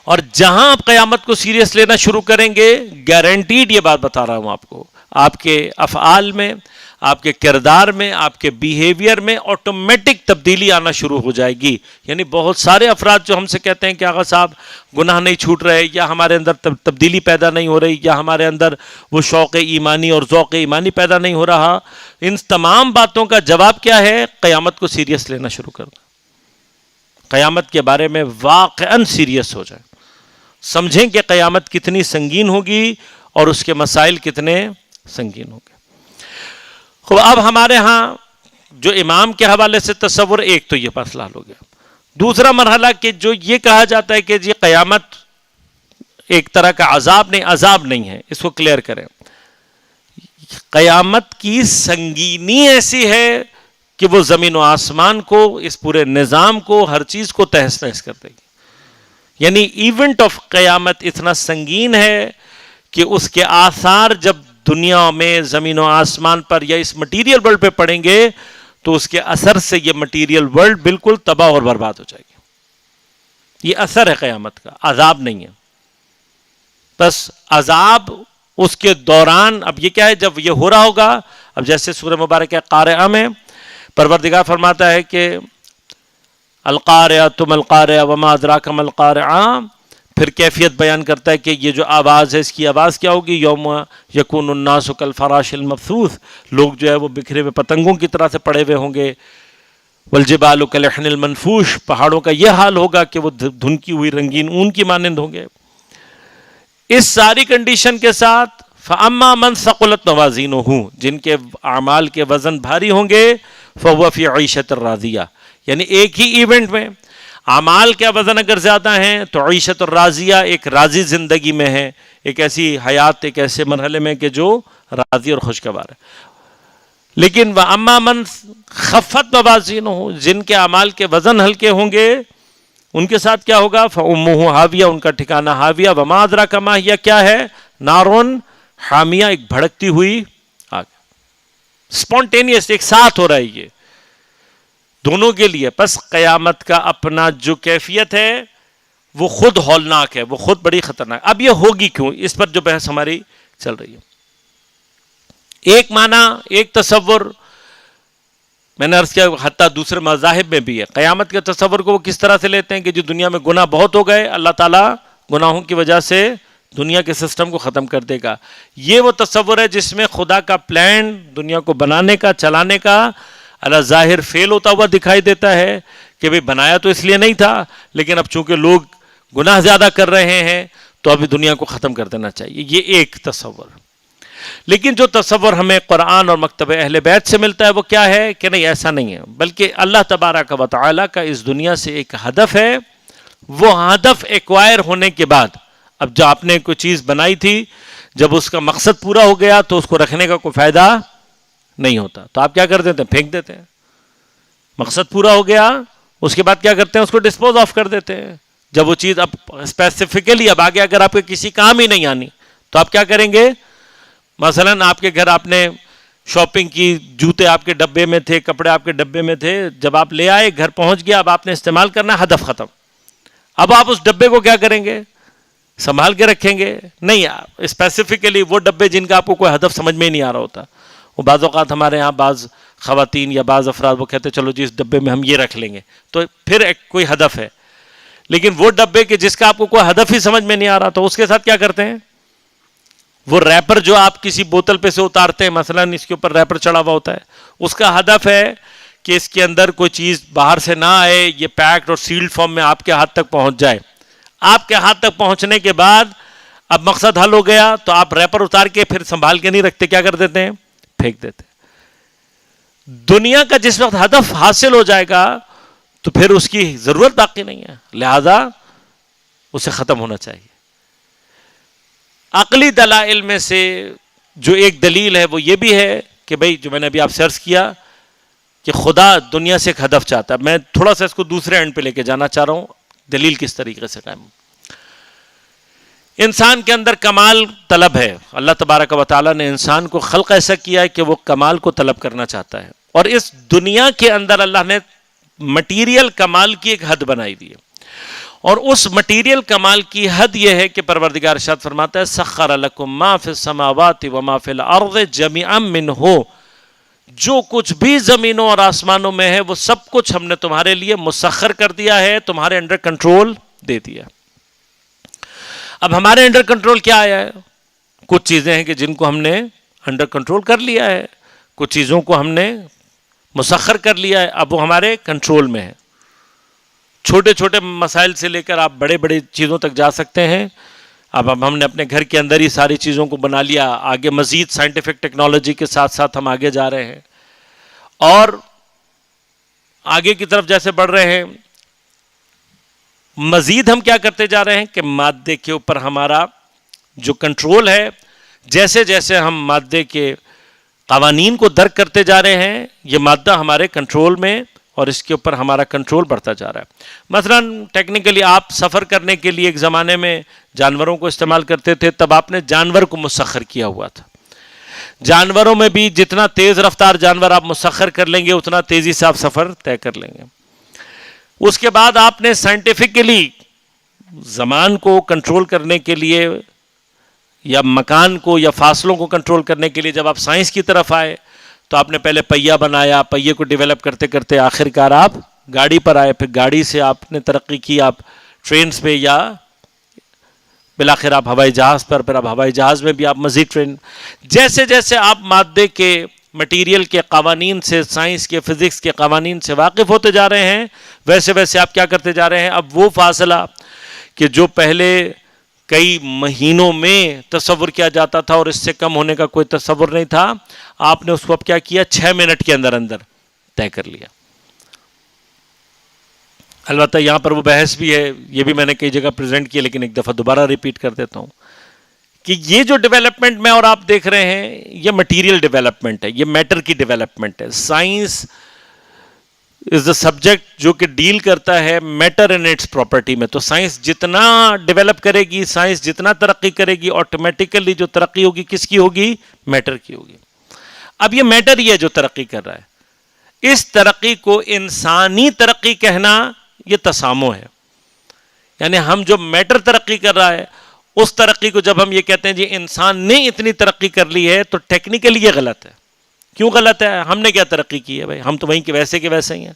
اور جہاں آپ قیامت کو سیریس لینا شروع کریں گے، گارنٹیڈ یہ بات بتا رہا ہوں آپ کو، آپ کے افعال میں، آپ کے کردار میں، آپ کے بیہیویئر میں آٹومیٹک تبدیلی آنا شروع ہو جائے گی. یعنی بہت سارے افراد جو ہم سے کہتے ہیں کہ آغا صاحب گناہ نہیں چھوٹ رہے، یا ہمارے اندر تبدیلی پیدا نہیں ہو رہی، یا ہمارے اندر وہ شوق ایمانی اور ذوق ایمانی پیدا نہیں ہو رہا، ان تمام باتوں کا جواب کیا ہے؟ قیامت کو سیریس لینا شروع کر دیں. قیامت کے بارے میں واقعاً سیریس ہو جائیں، سمجھیں کہ قیامت کتنی سنگین ہوگی اور اس کے مسائل کتنے سنگین ہوں گے. خب اب ہمارے ہاں جو امام کے حوالے سے تصور، ایک تو یہ مسئلہ حل ہو گیا. دوسرا مرحلہ کہ جو یہ کہا جاتا ہے کہ یہ قیامت ایک طرح کا عذاب نہیں ہے، اس کو کلیئر کریں. قیامت کی سنگینی ایسی ہے کہ وہ زمین و آسمان کو، اس پورے نظام کو، ہر چیز کو تہس نہس کر دے گی. یعنی ایونٹ آف قیامت اتنا سنگین ہے کہ اس کے آثار جب دنیا میں زمین و آسمان پر یا اس مٹیریل ورلڈ پہ پڑیں گے تو اس کے اثر سے یہ مٹیریل ورلڈ بالکل تباہ اور برباد ہو جائے گی. یہ اثر ہے قیامت کا، عذاب نہیں ہے. بس عذاب اس کے دوران، اب یہ کیا ہے جب یہ ہو رہا ہوگا، اب جیسے سورہ مبارکہ قارعہ میں پروردگار فرماتا ہے کہ القارعہ القارعہ وما ادراک ما القارعہ، پھر کیفیت بیان کرتا ہے کہ یہ جو آواز ہے اس کی آواز کیا ہوگی؟ یوم یکون الناس کالفراش المبثوث، لوگ جو ہے وہ بکھرے ہوئے پتنگوں کی طرح سے پڑے ہوئے ہوں گے. والجبال کالعہن المنفوش، پہاڑوں کا یہ حال ہوگا کہ وہ دھنکی ہوئی رنگین اون کی مانند ہوں گے. اس ساری کنڈیشن کے ساتھ فاما من ثقلت موازینہ، جن کے اعمال کے وزن بھاری ہوں گے، فهو فی عیشۃ راضیہ. یعنی ایک ہی ایونٹ میں اعمال کا وزن اگر زیادہ ہیں تو عیشت الراضیہ، ایک راضی زندگی میں ہے، ایک ایسی حیات، ایک ایسے مرحلے میں کہ جو راضی اور خوشگوار ہے. لیکن وَأَمَّا مَنْ خَفَّتْ مَوَازِينُهُ، جن کے اعمال کے وزن ہلکے ہوں گے ان کے ساتھ کیا ہوگا؟ فَأُمُّهُ حَاوِيَةٌ، ان کا ٹھکانہ حاویہ. وَمَا أَدْرَاكَ مَا هِيَ، کیا ہے؟ نارون حامیہ، ایک بھڑکتی ہوئی آگ. سپونٹینیس، ایک ساتھ ہو رہا ہے یہ دونوں کے لیے. پس قیامت کا اپنا جو کیفیت ہے وہ خود ہولناک ہے، وہ خود بڑی خطرناک. اب یہ ہوگی کیوں؟ اس پر جو بحث ہماری چل رہی ہے. ایک معنی، ایک تصور میں نے عرض کیا حتیٰ دوسرے مذاہب میں بھی ہے. قیامت کے تصور کو وہ کس طرح سے لیتے ہیں کہ جو دنیا میں گناہ بہت ہو گئے، اللہ تعالیٰ گناہوں کی وجہ سے دنیا کے سسٹم کو ختم کر دے گا. یہ وہ تصور ہے جس میں خدا کا پلان دنیا کو بنانے کا، چلانے کا اللہ ظاہر فیل ہوتا ہوا دکھائی دیتا ہے کہ بھئی بنایا تو اس لیے نہیں تھا، لیکن اب چونکہ لوگ گناہ زیادہ کر رہے ہیں تو ابھی دنیا کو ختم کر دینا چاہیے. یہ ایک تصور. لیکن جو تصور ہمیں قرآن اور مکتب اہل بیت سے ملتا ہے وہ کیا ہے کہ نہیں، ایسا نہیں ہے، بلکہ اللہ تبارک و تعالی کا اس دنیا سے ایک ہدف ہے. وہ ہدف ایکوائر ہونے کے بعد، اب جو آپ نے کوئی چیز بنائی تھی، جب اس کا مقصد پورا ہو گیا تو اس کو رکھنے کا کوئی فائدہ نہیں ہوتا، تو آپ کیا کر دیتے ہیں؟ پھینک دیتے ہیں. مقصد پورا ہو گیا، اس کے بعد کیا کرتے ہیں؟ اس کو ڈسپوز آف کر دیتے ہیں. جب وہ چیز اب اسپیسیفکلی اب آگے اگر آپ کے کسی کام ہی نہیں آنی تو آپ کیا کریں گے؟ مثلا آپ کے گھر آپ نے شاپنگ کی، جوتے آپ کے ڈبے میں تھے، کپڑے آپ کے ڈبے میں تھے، جب آپ لے آئے گھر پہنچ گیا، اب آپ نے استعمال کرنا، ہدف ختم. اب آپ اس ڈبے کو کیا کریں گے؟ سنبھال کے رکھیں گے؟ نہیں. اسپیسیفکلی وہ ڈبے جن کا آپ کو کوئی ہدف سمجھ میں ہی نہیں آ رہا ہوتا، وہ بعض اوقات ہمارے ہاں بعض خواتین یا بعض افراد وہ کہتے ہیں چلو جی اس ڈبے میں ہم یہ رکھ لیں گے، تو پھر ایک کوئی ہدف ہے. لیکن وہ ڈبے کے جس کا آپ کو کوئی ہدف ہی سمجھ میں نہیں آ رہا تو اس کے ساتھ کیا کرتے ہیں؟ وہ ریپر جو آپ کسی بوتل پہ سے اتارتے ہیں، مثلا اس کے اوپر ریپر چڑھا ہوا ہوتا ہے، اس کا ہدف ہے کہ اس کے اندر کوئی چیز باہر سے نہ آئے، یہ پیکڈ اور سیلڈ فارم میں آپ کے ہاتھ تک پہنچ جائے. آپ کے ہاتھ تک پہنچنے کے بعد اب مقصد حل ہو گیا تو آپ ریپر اتار کے پھر سنبھال کے نہیں رکھتے، کیا کر دیتے ہیں؟ پھینک دیتے ہیں. دنیا کا جس وقت ہدف حاصل ہو جائے گا تو پھر اس کی ضرورت باقی نہیں ہے، لہذا اسے ختم ہونا چاہیے. عقلی دلائل میں سے جو ایک دلیل ہے وہ یہ بھی ہے کہ بھئی جو میں نے ابھی آپ سے عرض کیا کہ خدا دنیا سے ایک ہدف چاہتا ہے. میں تھوڑا سا اس کو دوسرے اینڈ پہ لے کے جانا چاہ رہا ہوں، دلیل کس طریقے سے قائم. انسان کے اندر کمال طلب ہے. اللہ تبارک و تعالیٰ نے انسان کو خلق ایسا کیا ہے کہ وہ کمال کو طلب کرنا چاہتا ہے، اور اس دنیا کے اندر اللہ نے مٹیریل کمال کی ایک حد بنائی دی ہے، اور اس مٹیریل کمال کی حد یہ ہے کہ پروردگار ارشاد فرماتا ہے سخر لکم ما فی السماوات و ما فی الارض جميعا منہ. جو کچھ بھی زمینوں اور آسمانوں میں ہے وہ سب کچھ ہم نے تمہارے لیے مسخر کر دیا ہے، تمہارے انڈر کنٹرول دے دیا۔ اب ہمارے انڈر کنٹرول کیا آیا ہے؟ کچھ چیزیں ہیں کہ جن کو ہم نے انڈر کنٹرول کر لیا ہے، کچھ چیزوں کو ہم نے مسخر کر لیا ہے، اب وہ ہمارے کنٹرول میں ہے۔ چھوٹے چھوٹے مسائل سے لے کر آپ بڑے بڑے چیزوں تک جا سکتے ہیں۔ اب ہم نے اپنے گھر کے اندر ہی ساری چیزوں کو بنا لیا، آگے مزید سائنٹیفک ٹیکنالوجی کے ساتھ ساتھ ہم آگے جا رہے ہیں، اور آگے کی طرف جیسے بڑھ رہے ہیں مزید ہم کیا کرتے جا رہے ہیں کہ مادے کے اوپر ہمارا جو کنٹرول ہے، جیسے جیسے ہم مادے کے قوانین کو درک کرتے جا رہے ہیں یہ مادہ ہمارے کنٹرول میں، اور اس کے اوپر ہمارا کنٹرول بڑھتا جا رہا ہے۔ مثلا ٹیکنیکلی آپ سفر کرنے کے لیے ایک زمانے میں جانوروں کو استعمال کرتے تھے، تب آپ نے جانور کو مسخر کیا ہوا تھا۔ جانوروں میں بھی جتنا تیز رفتار جانور آپ مسخر کر لیں گے اتنا تیزی سے آپ سفر طے کر لیں گے۔ اس کے بعد آپ نے سائنٹیفکلی زمان کو کنٹرول کرنے کے لیے یا مکان کو یا فاصلوں کو کنٹرول کرنے کے لیے جب آپ سائنس کی طرف آئے تو آپ نے پہلے پہیہ بنایا، پہیے کو ڈیولپ کرتے کرتے آخر کار آپ گاڑی پر آئے، پھر گاڑی سے آپ نے ترقی کی آپ ٹرینز پہ، یا بالآخر آپ ہوائی جہاز پر، پھر اب ہوائی جہاز میں بھی آپ مزید ٹرین۔ جیسے جیسے آپ مادے کے مٹیریل کے قوانین سے، سائنس کے فزکس کے قوانین سے واقف ہوتے جا رہے ہیں، ویسے ویسے آپ کیا کرتے جا رہے ہیں، اب وہ فاصلہ کہ جو پہلے کئی مہینوں میں تصور کیا جاتا تھا اور اس سے کم ہونے کا کوئی تصور نہیں تھا، آپ نے اس کو اب کیا کیا 6 منٹ کے اندر اندر طے کر لیا۔ البتہ یہاں پر وہ بحث بھی ہے، یہ بھی میں نے کئی جگہ پریزنٹ کیا لیکن ایک دفعہ دوبارہ ریپیٹ کر دیتا ہوں کہ یہ جو ڈیولپمنٹ میں اور آپ دیکھ رہے ہیں یہ مٹیریل ڈیولپمنٹ ہے، یہ میٹر کی ڈیولپمنٹ ہے۔ سائنس از دا سبجیکٹ جو کہ ڈیل کرتا ہے میٹر اینڈ اٹس پراپرٹی میں۔ تو سائنس جتنا ڈیولپ کرے گی، سائنس جتنا ترقی کرے گی، آٹومیٹیکلی جو ترقی ہوگی کس کی ہوگی؟ میٹر کی ہوگی۔ اب یہ میٹر ہی ہے جو ترقی کر رہا ہے۔ اس ترقی کو انسانی ترقی کہنا یہ تسامو ہے، یعنی ہم جو میٹر ترقی کر رہا ہے اس ترقی کو جب ہم یہ کہتے ہیں جی انسان نے اتنی ترقی کر لی ہے تو ٹیکنیکلی یہ غلط ہے۔ کیوں غلط ہے؟ ہم نے کیا ترقی کی ہے بھائی؟ ہم تو وہیں کے ویسے ہی ہیں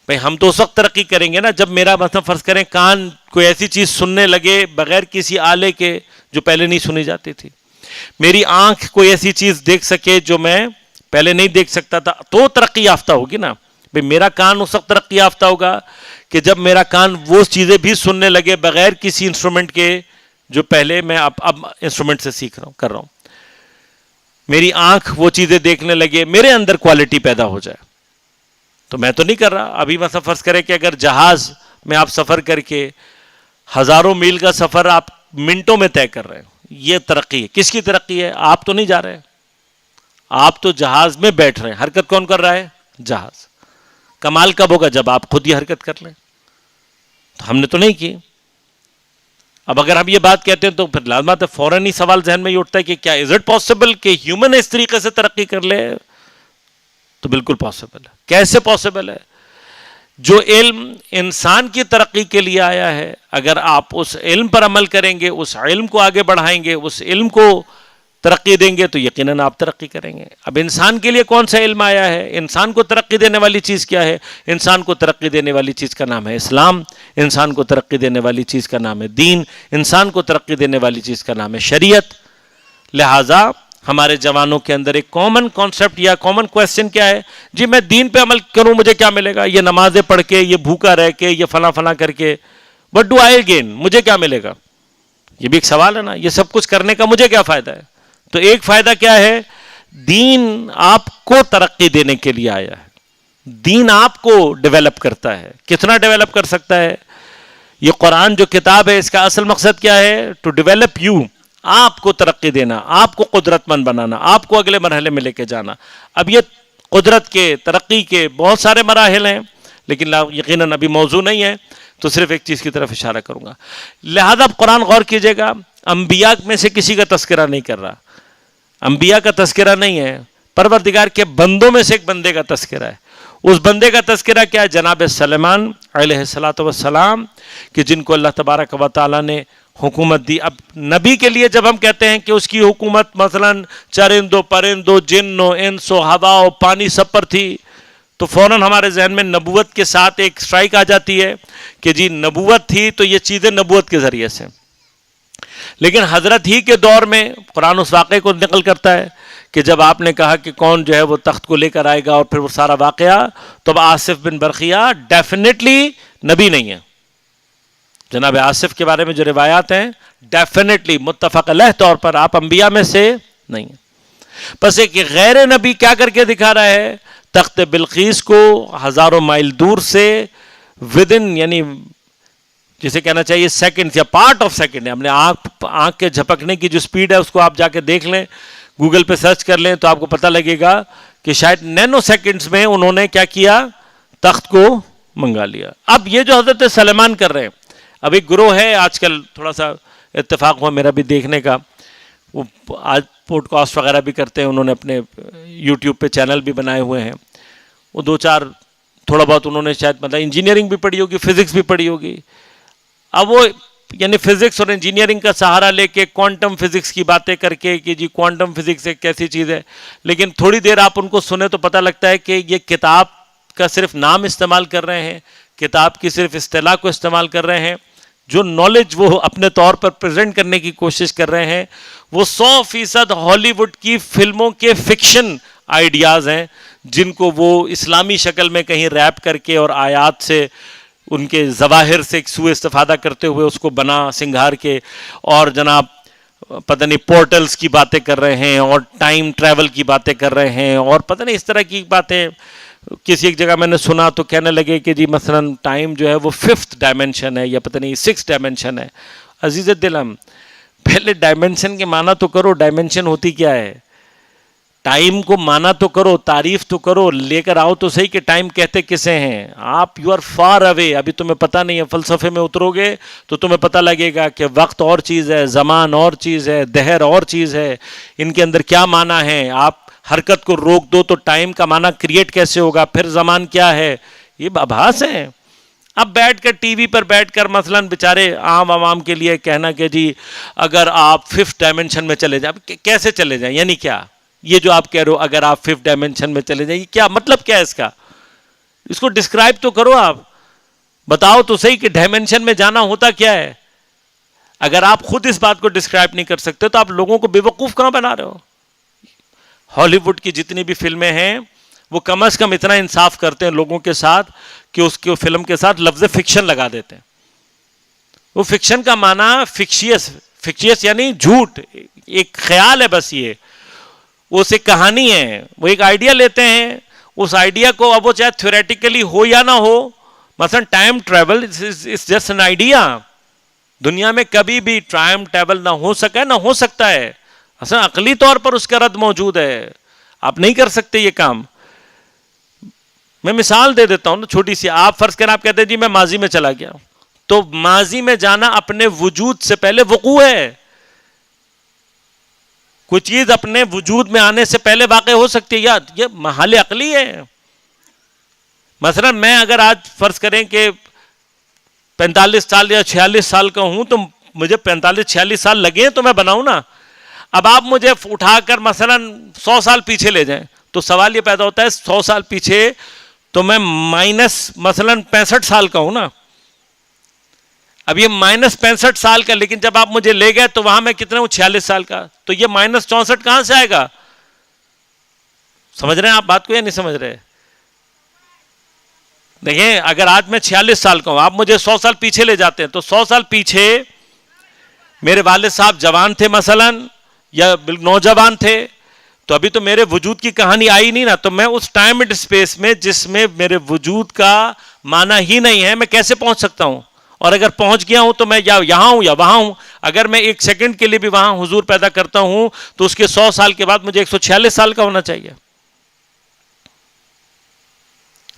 بھائی۔ ہم تو اس وقت ترقی کریں گے نا جب میرا مثلا فرض کریں کان کوئی ایسی چیز سننے لگے بغیر کسی آلے کے جو پہلے نہیں سنی جاتی تھی، میری آنکھ کوئی ایسی چیز دیکھ سکے جو میں پہلے نہیں دیکھ سکتا تھا، تو ترقی یافتہ ہوگی نا بھائی۔ میرا کان اس وقت ترقی یافتہ ہوگا کہ جب میرا کان وہ چیزیں بھی سننے لگے بغیر کسی انسٹرومنٹ کے جو پہلے میں اب انسٹرومنٹ سے سیکھ رہا ہوں، کر رہا ہوں۔ میری آنکھ وہ چیزیں دیکھنے لگے، میرے اندر کوالٹی پیدا ہو جائے، تو میں تو نہیں کر رہا ابھی۔ مثلا فرض کریں کہ اگر جہاز میں آپ سفر کر کے ہزاروں میل کا سفر آپ منٹوں میں طے کر رہے ہیں، یہ ترقی ہے۔ کس کی ترقی ہے؟ آپ تو نہیں جا رہے، آپ تو جہاز میں بیٹھ رہے ہیں۔ حرکت کون کر رہا ہے؟ جہاز۔ کمال کب ہوگا؟ جب آپ خود ہی حرکت کر لیں۔ تو ہم نے تو نہیں کی۔ اب اگر ہم یہ بات کہتے ہیں تو پھر لازمات ہے فوراً ہی سوال ذہن میں یہ اٹھتا ہے کہ کیا از اٹ پاسبل کہ ہیومن اس طریقے سے ترقی کر لے؟ تو بالکل پاسبل ہے۔ کیسے پاسبل ہے؟ جو علم انسان کی ترقی کے لیے آیا ہے، اگر آپ اس علم پر عمل کریں گے، اس علم کو آگے بڑھائیں گے، اس علم کو ترقی دیں گے تو یقیناً آپ ترقی کریں گے۔ اب انسان کے لیے کون سا علم آیا ہے؟ انسان کو ترقی دینے والی چیز کیا ہے؟ انسان کو ترقی دینے والی چیز کا نام ہے اسلام، انسان کو ترقی دینے والی چیز کا نام ہے دین، انسان کو ترقی دینے والی چیز کا نام ہے شریعت۔ لہٰذا ہمارے جوانوں کے اندر ایک کامن کانسیپٹ یا کامن کویسچن کیا ہے؟ جی میں دین پہ عمل کروں مجھے کیا ملے گا؟ یہ نمازیں پڑھ کے، یہ بھوکا رہ کے، یہ فلاں فلاں کر کے، وٹ ڈو آئی گین؟ مجھے کیا ملے گا؟ یہ بھی ایک سوال ہے نا۔ یہ سب کچھ کرنے کا مجھے کیا فائدہ ہے؟ تو ایک فائدہ کیا ہے؟ دین آپ کو ترقی دینے کے لیے آیا ہے، دین آپ کو ڈیولپ کرتا ہے۔ کتنا ڈیولپ کر سکتا ہے؟ یہ قرآن جو کتاب ہے اس کا اصل مقصد کیا ہے؟ ٹو ڈیولپ یو، آپ کو ترقی دینا، آپ کو قدرت مند بنانا، آپ کو اگلے مرحلے میں لے کے جانا۔ اب یہ قدرت کے ترقی کے بہت سارے مراحل ہیں لیکن یقیناً ابھی موضوع نہیں ہے، تو صرف ایک چیز کی طرف اشارہ کروں گا۔ لہذا اب قرآن غور کیجئے گا، انبیاء میں سے کسی کا تذکرہ نہیں کر رہا، انبیاء کا تذکرہ نہیں ہے، پروردگار کے بندوں میں سے ایک بندے کا تذکرہ ہے۔ اس بندے کا تذکرہ کیا ہے؟ جناب سلیمان علیہ الصلوۃ والسلام، کہ جن کو اللہ تبارک و تعالیٰ نے حکومت دی. اب نبی کے لیے جب ہم کہتے ہیں کہ اس کی حکومت مثلاً چرندوں پرندوں جنوں انسوں ہواؤں پانی سب پر تھی, تو فوراً ہمارے ذہن میں نبوت کے ساتھ ایک سٹرائک آ جاتی ہے کہ جی نبوت تھی تو یہ چیزیں نبوت کے ذریعے سے. لیکن حضرت ہی کے دور میں قرآن اس واقعے کو نقل کرتا ہے کہ جب آپ نے کہا کہ کون جو ہے وہ تخت کو لے کر آئے گا اور پھر وہ سارا واقعہ, تو اب آصف بن برقیہ ڈیفینیٹلی نبی نہیں ہے. جناب آصف کے بارے میں جو روایات ہیں ڈیفینیٹلی متفق علیہ طور پر آپ انبیاء میں سے نہیں ہیں. بس ایک غیر نبی کیا کر کے دکھا رہا ہے, تخت بلقیس کو ہزاروں مائل دور سے ودن, یعنی جسے کہنا چاہیے سیکنڈ یا پارٹ آف سیکنڈ, ہم نے آنکھ کے جھپکنے کی جو سپیڈ ہے اس کو آپ جا کے دیکھ لیں, گوگل پہ سرچ کر لیں تو آپ کو پتہ لگے گا کہ شاید نینو سیکنڈز میں انہوں نے کیا کیا, تخت کو منگا لیا. اب یہ جو حضرت سلیمان کر رہے ہیں, اب ایک گروہ ہے آج کل تھوڑا سا اتفاق ہوا میرا بھی دیکھنے کا, وہ آج پوڈ کاسٹ وغیرہ بھی کرتے ہیں, انہوں نے اپنے یوٹیوب پہ چینل بھی بنائے ہوئے ہیں. وہ دو چار تھوڑا بہت انہوں نے شاید مطلب انجینئرنگ بھی پڑھی ہوگی, فزکس بھی پڑھی ہوگی. اب وہ یعنی فزکس اور انجینئرنگ کا سہارا لے کے کوانٹم فزکس کی باتیں کر کے کہ جی کوانٹم فزکس ایک کیسی چیز ہے, لیکن تھوڑی دیر آپ ان کو سنیں تو پتہ لگتا ہے کہ یہ کتاب کا صرف نام استعمال کر رہے ہیں, کتاب کی صرف اصطلاح کو استعمال کر رہے ہیں. جو نالج وہ اپنے طور پر پریزنٹ کرنے کی کوشش کر رہے ہیں وہ 100% ہالی ووڈ کی فلموں کے فکشن آئیڈیاز ہیں, جن کو وہ اسلامی شکل میں کہیں ریپ کر کے اور آیات سے ان کے ظواہر سے سوء استفادہ کرتے ہوئے اس کو بنا سنگھار کے, اور جناب پتہ نہیں پورٹلز کی باتیں کر رہے ہیں اور ٹائم ٹریول کی باتیں کر رہے ہیں, اور پتہ نہیں اس طرح کی باتیں. کسی ایک جگہ میں نے سنا تو کہنے لگے کہ جی مثلاً ٹائم جو ہے وہ 5th ڈائمنشن ہے یا پتہ نہیں 6th ڈائمنشن ہے. عزیز دلم, پہلے ڈائمنشن کے معنی تو کرو, ڈائمنشن ہوتی کیا ہے, ٹائم کو مانا تو کرو, تعریف تو کرو, لے کر آؤ تو صحیح کہ ٹائم کہتے کسے ہیں. آپ یو آر فار اوے, ابھی تمہیں پتہ نہیں ہے, فلسفے میں اترو گے تو تمہیں پتہ لگے گا کہ وقت اور چیز ہے, زمان اور چیز ہے, دہر اور چیز ہے, ان کے اندر کیا معنی ہے. آپ حرکت کو روک دو تو ٹائم کا معنی کریٹ کیسے ہوگا, پھر زمان کیا ہے, یہ آبھاس ہیں. اب بیٹھ کر ٹی وی پر بیٹھ کر مثلاً بیچارے عام عوام کے لیے کہنا کہ جی اگر آپ 5th ڈائمنشن میں چلے جائیں, کیسے چلے جائیں, یعنی کیا یہ جو آپ کہہ رہے ہو اگر آپ 5th ڈائمنشن میں چلے جائیں, یہ کیا مطلب کیا ہے اس کا, اس کو ڈسکرائب تو کرو, آپ بتاؤ تو صحیح کہ ڈائمنشن میں جانا ہوتا کیا ہے. اگر آپ خود اس بات کو ڈسکرائب نہیں کر سکتے تو آپ لوگوں کو بے وقوف کہاں بنا رہے ہو. ہالی ووڈ کی جتنی بھی فلمیں ہیں وہ کم از کم اتنا انصاف کرتے ہیں لوگوں کے ساتھ کہ اس کے فلم کے ساتھ لفظ فکشن لگا دیتے ہیں. وہ فکشن کا معنی فکشیس یعنی جھوٹ, ایک خیال ہے بس, یہ وہ ایک کہانی ہے, وہ ایک آئیڈیا لیتے ہیں, اس آئیڈیا کو اب وہ چاہے تھیوریٹیکلی ہو یا نہ ہو, مثلا time travel is just an idea. دنیا میں کبھی بھی ٹائم ٹریول نہ ہو سکا نہ ہو سکتا ہے, اصلا عقلی طور پر اس کا رد موجود ہے, آپ نہیں کر سکتے یہ کام. میں مثال دے دیتا ہوں نا چھوٹی سی, آپ فرض کریں آپ کہتے ہیں جی میں ماضی میں چلا گیا, تو ماضی میں جانا اپنے وجود سے پہلے وقوع ہے. کوئی چیز اپنے وجود میں آنے سے پہلے واقع ہو سکتی ہے, یا یہ محال عقلی ہے. مثلا میں اگر آج فرض کریں کہ 45 سال یا 46 سال کا ہوں تو مجھے 45-46 سال لگے تو میں بناؤں نا. اب آپ مجھے اٹھا کر مثلا 100 سال پیچھے لے جائیں تو سوال یہ پیدا ہوتا ہے 100 سال پیچھے تو میں مائنس مثلا 65 سال کا ہوں نا. اب یہ -65 سال کا, لیکن جب آپ مجھے لے گئے تو وہاں میں کتنا ہوں 46 سال کا, تو یہ -64 کہاں سے آئے گا. سمجھ رہے ہیں آپ بات کو یا نہیں سمجھ رہے. دیکھیں اگر آج میں 46 سال کا ہوں, آپ مجھے 100 سال پیچھے لے جاتے ہیں تو 100 سال پیچھے میرے والد صاحب جوان تھے مثلا یا نوجوان تھے, تو ابھی تو میرے وجود کی کہانی آئی نہیں نا. تو میں اس ٹائم اینڈ اسپیس میں جس میں میرے وجود کا معنی ہی نہیں ہے, میں کیسے پہنچ سکتا ہوں. اور اگر پہنچ گیا ہوں تو میں یا یہاں ہوں یا وہاں ہوں. اگر میں 1 سیکنڈ کے لیے بھی وہاں حضور پیدا کرتا ہوں تو اس کے 100 سال کے بعد مجھے 146 سال کا ہونا چاہیے.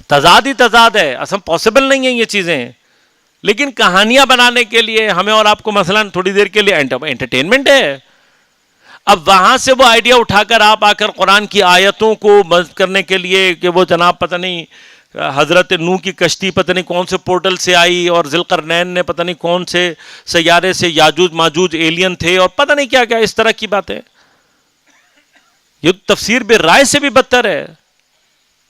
تضاد ہی تضاد ہے, اصلا پاسبل نہیں ہے یہ چیزیں. لیکن کہانیاں بنانے کے لیے ہمیں اور آپ کو مثلا تھوڑی دیر کے لیے انٹرٹینمنٹ ہے. اب وہاں سے وہ آئیڈیا اٹھا کر آپ آ کر قرآن کی آیتوں کو مدد کرنے کے لیے کہ وہ جناب پتہ نہیں حضرت نوح کی کشتی پتہ نہیں کون سے پورٹل سے آئی، اور ذوالقرنین نے پتہ نہیں کون سے سیارے سے یاجوج ماجوج ایلین تھے، اور پتہ نہیں کیا کیا اس طرح کی باتیں. یہ تفسیر بالرائے سے بھی بدتر ہے.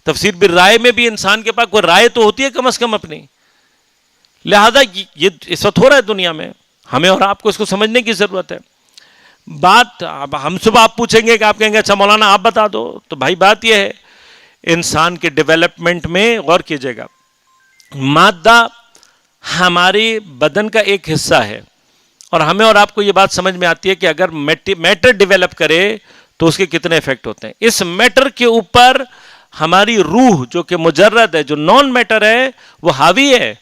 تفسیر بالرائے میں بھی انسان کے پاس کوئی رائے تو ہوتی ہے کم از کم اپنی. لہذا یہ اس وقت ہو رہا ہے دنیا میں، ہمیں اور آپ کو اس کو سمجھنے کی ضرورت ہے. بات ہم صبح آپ پوچھیں گے کہ آپ کہیں گے اچھا مولانا آپ بتا دو، تو بھائی بات یہ ہے انسان کے ڈیولپمنٹ میں غور کیجئے گا. مادہ ہماری بدن کا ایک حصہ ہے، اور ہمیں اور آپ کو یہ بات سمجھ میں آتی ہے کہ اگر میٹر ڈیولپ کرے تو اس کے کتنے ایفیکٹ ہوتے ہیں. اس میٹر کے اوپر ہماری روح جو کہ مجرد ہے، جو نان میٹر ہے، وہ حاوی ہے،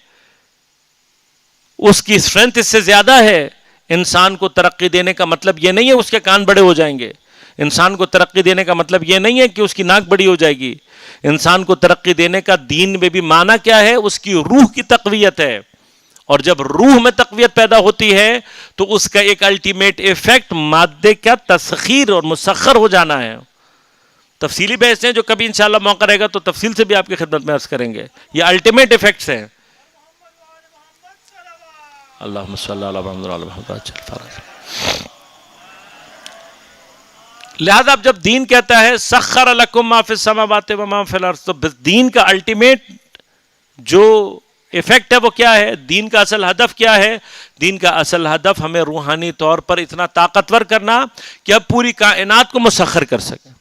اس کی اسٹرینتھ اس سے زیادہ ہے. انسان کو ترقی دینے کا مطلب یہ نہیں ہے اس کے کان بڑے ہو جائیں گے. انسان کو ترقی دینے کا مطلب یہ نہیں ہے کہ اس کی ناک بڑی ہو جائے گی. انسان کو ترقی دینے کا دین میں بھی معنی کیا ہے؟ اس کی روح کی تقویت ہے. اور جب روح میں تقویت پیدا ہوتی ہے تو اس کا ایک الٹیمیٹ ایفیکٹ مادے کا تسخیر اور مسخر ہو جانا ہے. تفصیلی بحث ہیں جو کبھی انشاءاللہ موقع رہے گا تو تفصیل سے بھی آپ کی خدمت میں عرض کریں گے. یہ الٹیمیٹ ایفیکٹس ہیں. اللہم صلی اللہ علیہ وسلم. لہذا اب جب دین کہتا ہے سخر لکم ما فی السماوات و ما فی الارض، تو دین کا الٹیمیٹ جو ایفیکٹ ہے وہ کیا ہے؟ دین کا اصل ہدف کیا ہے؟ دین کا اصل ہدف ہمیں روحانی طور پر اتنا طاقتور کرنا کہ اب پوری کائنات کو مسخر کر سکیں.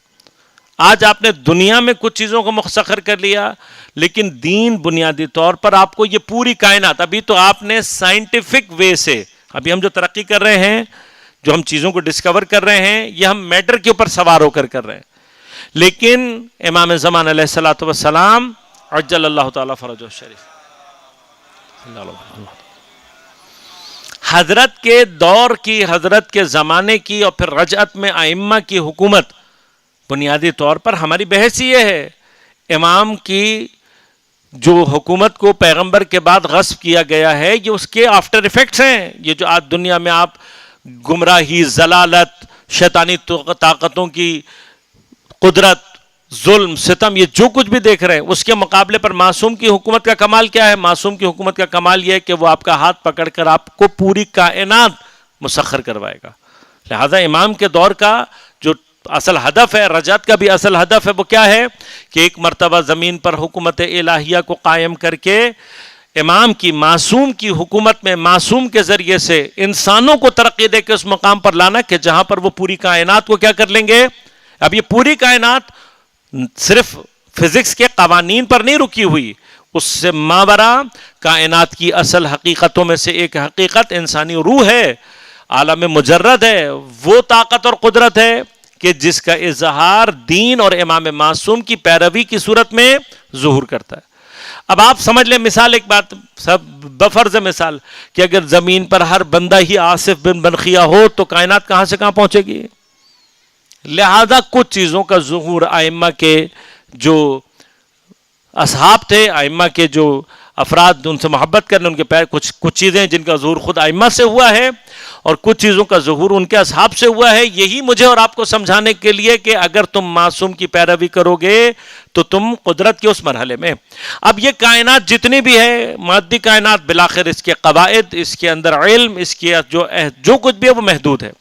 آج آپ نے دنیا میں کچھ چیزوں کو مسخر کر لیا، لیکن دین بنیادی طور پر آپ کو یہ پوری کائنات، ابھی تو آپ نے سائنٹیفک وے سے، ابھی ہم جو ترقی کر رہے ہیں، جو ہم چیزوں کو ڈسکور کر رہے ہیں، یہ ہم میٹر کے اوپر سوار ہو کر رہے ہیں. لیکن امام زمان علیہ الصلوۃ والسلام عجل اللہ تعالیٰ فرجہ الشریف، حضرت کے دور کی، حضرت کے زمانے کی، اور پھر رجعت میں ائمہ کی حکومت، بنیادی طور پر ہماری بحث یہ ہے امام کی جو حکومت کو پیغمبر کے بعد غصب کیا گیا ہے، یہ اس کے آفٹر ایفیکٹس ہیں. یہ جو آج دنیا میں آپ گمراہی، ضلالت، شیطانی طاقتوں کی قدرت، ظلم، ستم، یہ جو کچھ بھی دیکھ رہے ہیں، اس کے مقابلے پر معصوم کی حکومت کا کمال کیا ہے؟ معصوم کی حکومت کا کمال یہ ہے کہ وہ آپ کا ہاتھ پکڑ کر آپ کو پوری کائنات مسخر کروائے گا. لہذا امام کے دور کا جو اصل ہدف ہے، رجعت کا بھی اصل ہدف ہے، وہ کیا ہے کہ ایک مرتبہ زمین پر حکومت الہیہ کو قائم کر کے امام کی، معصوم کی حکومت میں معصوم کے ذریعے سے انسانوں کو ترقی دے کے اس مقام پر لانا کہ جہاں پر وہ پوری کائنات کو کیا کر لیں گے. اب یہ پوری کائنات صرف فزکس کے قوانین پر نہیں رکی ہوئی، اس سے ماورا کائنات کی اصل حقیقتوں میں سے ایک حقیقت انسانی روح ہے، عالم مجرد ہے. وہ طاقت اور قدرت ہے کہ جس کا اظہار دین اور امام معصوم کی پیروی کی صورت میں ظہور کرتا ہے. اب آپ سمجھ لیں، مثال ایک بات بفرض مثال کہ اگر زمین پر ہر بندہ ہی آصف بن بنخیہ ہو تو کائنات کہاں سے کہاں پہنچے گی. لہذا کچھ چیزوں کا ظہور ائمہ کے جو اصحاب تھے، ائمہ کے جو افراد ان سے محبت کرنے، ان کے پیر کچھ چیزیں جن کا ظہور خود ائمہ سے ہوا ہے اور کچھ چیزوں کا ظہور ان کے اصحاب سے ہوا ہے. یہی مجھے اور آپ کو سمجھانے کے لیے کہ اگر تم معصوم کی پیروی کرو گے تو تم قدرت کے اس مرحلے میں. اب یہ کائنات جتنی بھی ہے، مادی کائنات، بالآخر اس کے قواعد، اس کے اندر علم، اس کے جو کچھ بھی ہے وہ محدود ہے.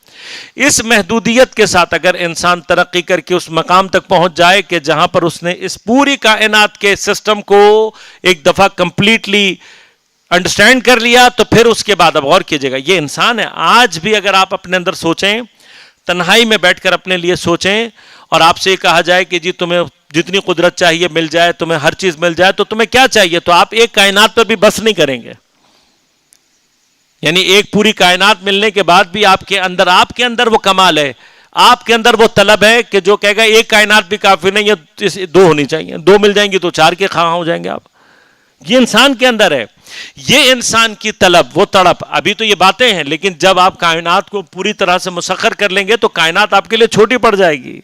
اس محدودیت کے ساتھ اگر انسان ترقی کر کے اس مقام تک پہنچ جائے کہ جہاں پر اس نے اس پوری کائنات کے سسٹم کو ایک دفعہ کمپلیٹلی انڈرسٹینڈ کر لیا، تو پھر اس کے بعد اب غور کیجئے گا یہ انسان ہے. آج بھی اگر آپ اپنے اندر سوچیں، تنہائی میں بیٹھ کر اپنے لیے سوچیں، اور آپ سے یہ کہا جائے کہ جی تمہیں جتنی قدرت چاہیے مل جائے، تمہیں ہر چیز مل جائے، تو تمہیں کیا چاہیے؟ تو آپ ایک کائنات پر بھی بس نہیں کریں گے. یعنی ایک پوری کائنات ملنے کے بعد بھی آپ کے اندر وہ کمال ہے، آپ کے اندر وہ طلب ہے کہ جو کہے گا ایک کائنات بھی کافی نہیں ہے، دو ہونی چاہیے، دو مل جائیں گی تو چار کے خواہاں ہو جائیں گے آپ. یہ انسان کے اندر ہے، یہ انسان کی طلب، وہ تڑپ. ابھی تو یہ باتیں ہیں، لیکن جب آپ کائنات کو پوری طرح سے مسخر کر لیں گے تو کائنات آپ کے لیے چھوٹی پڑ جائے گی.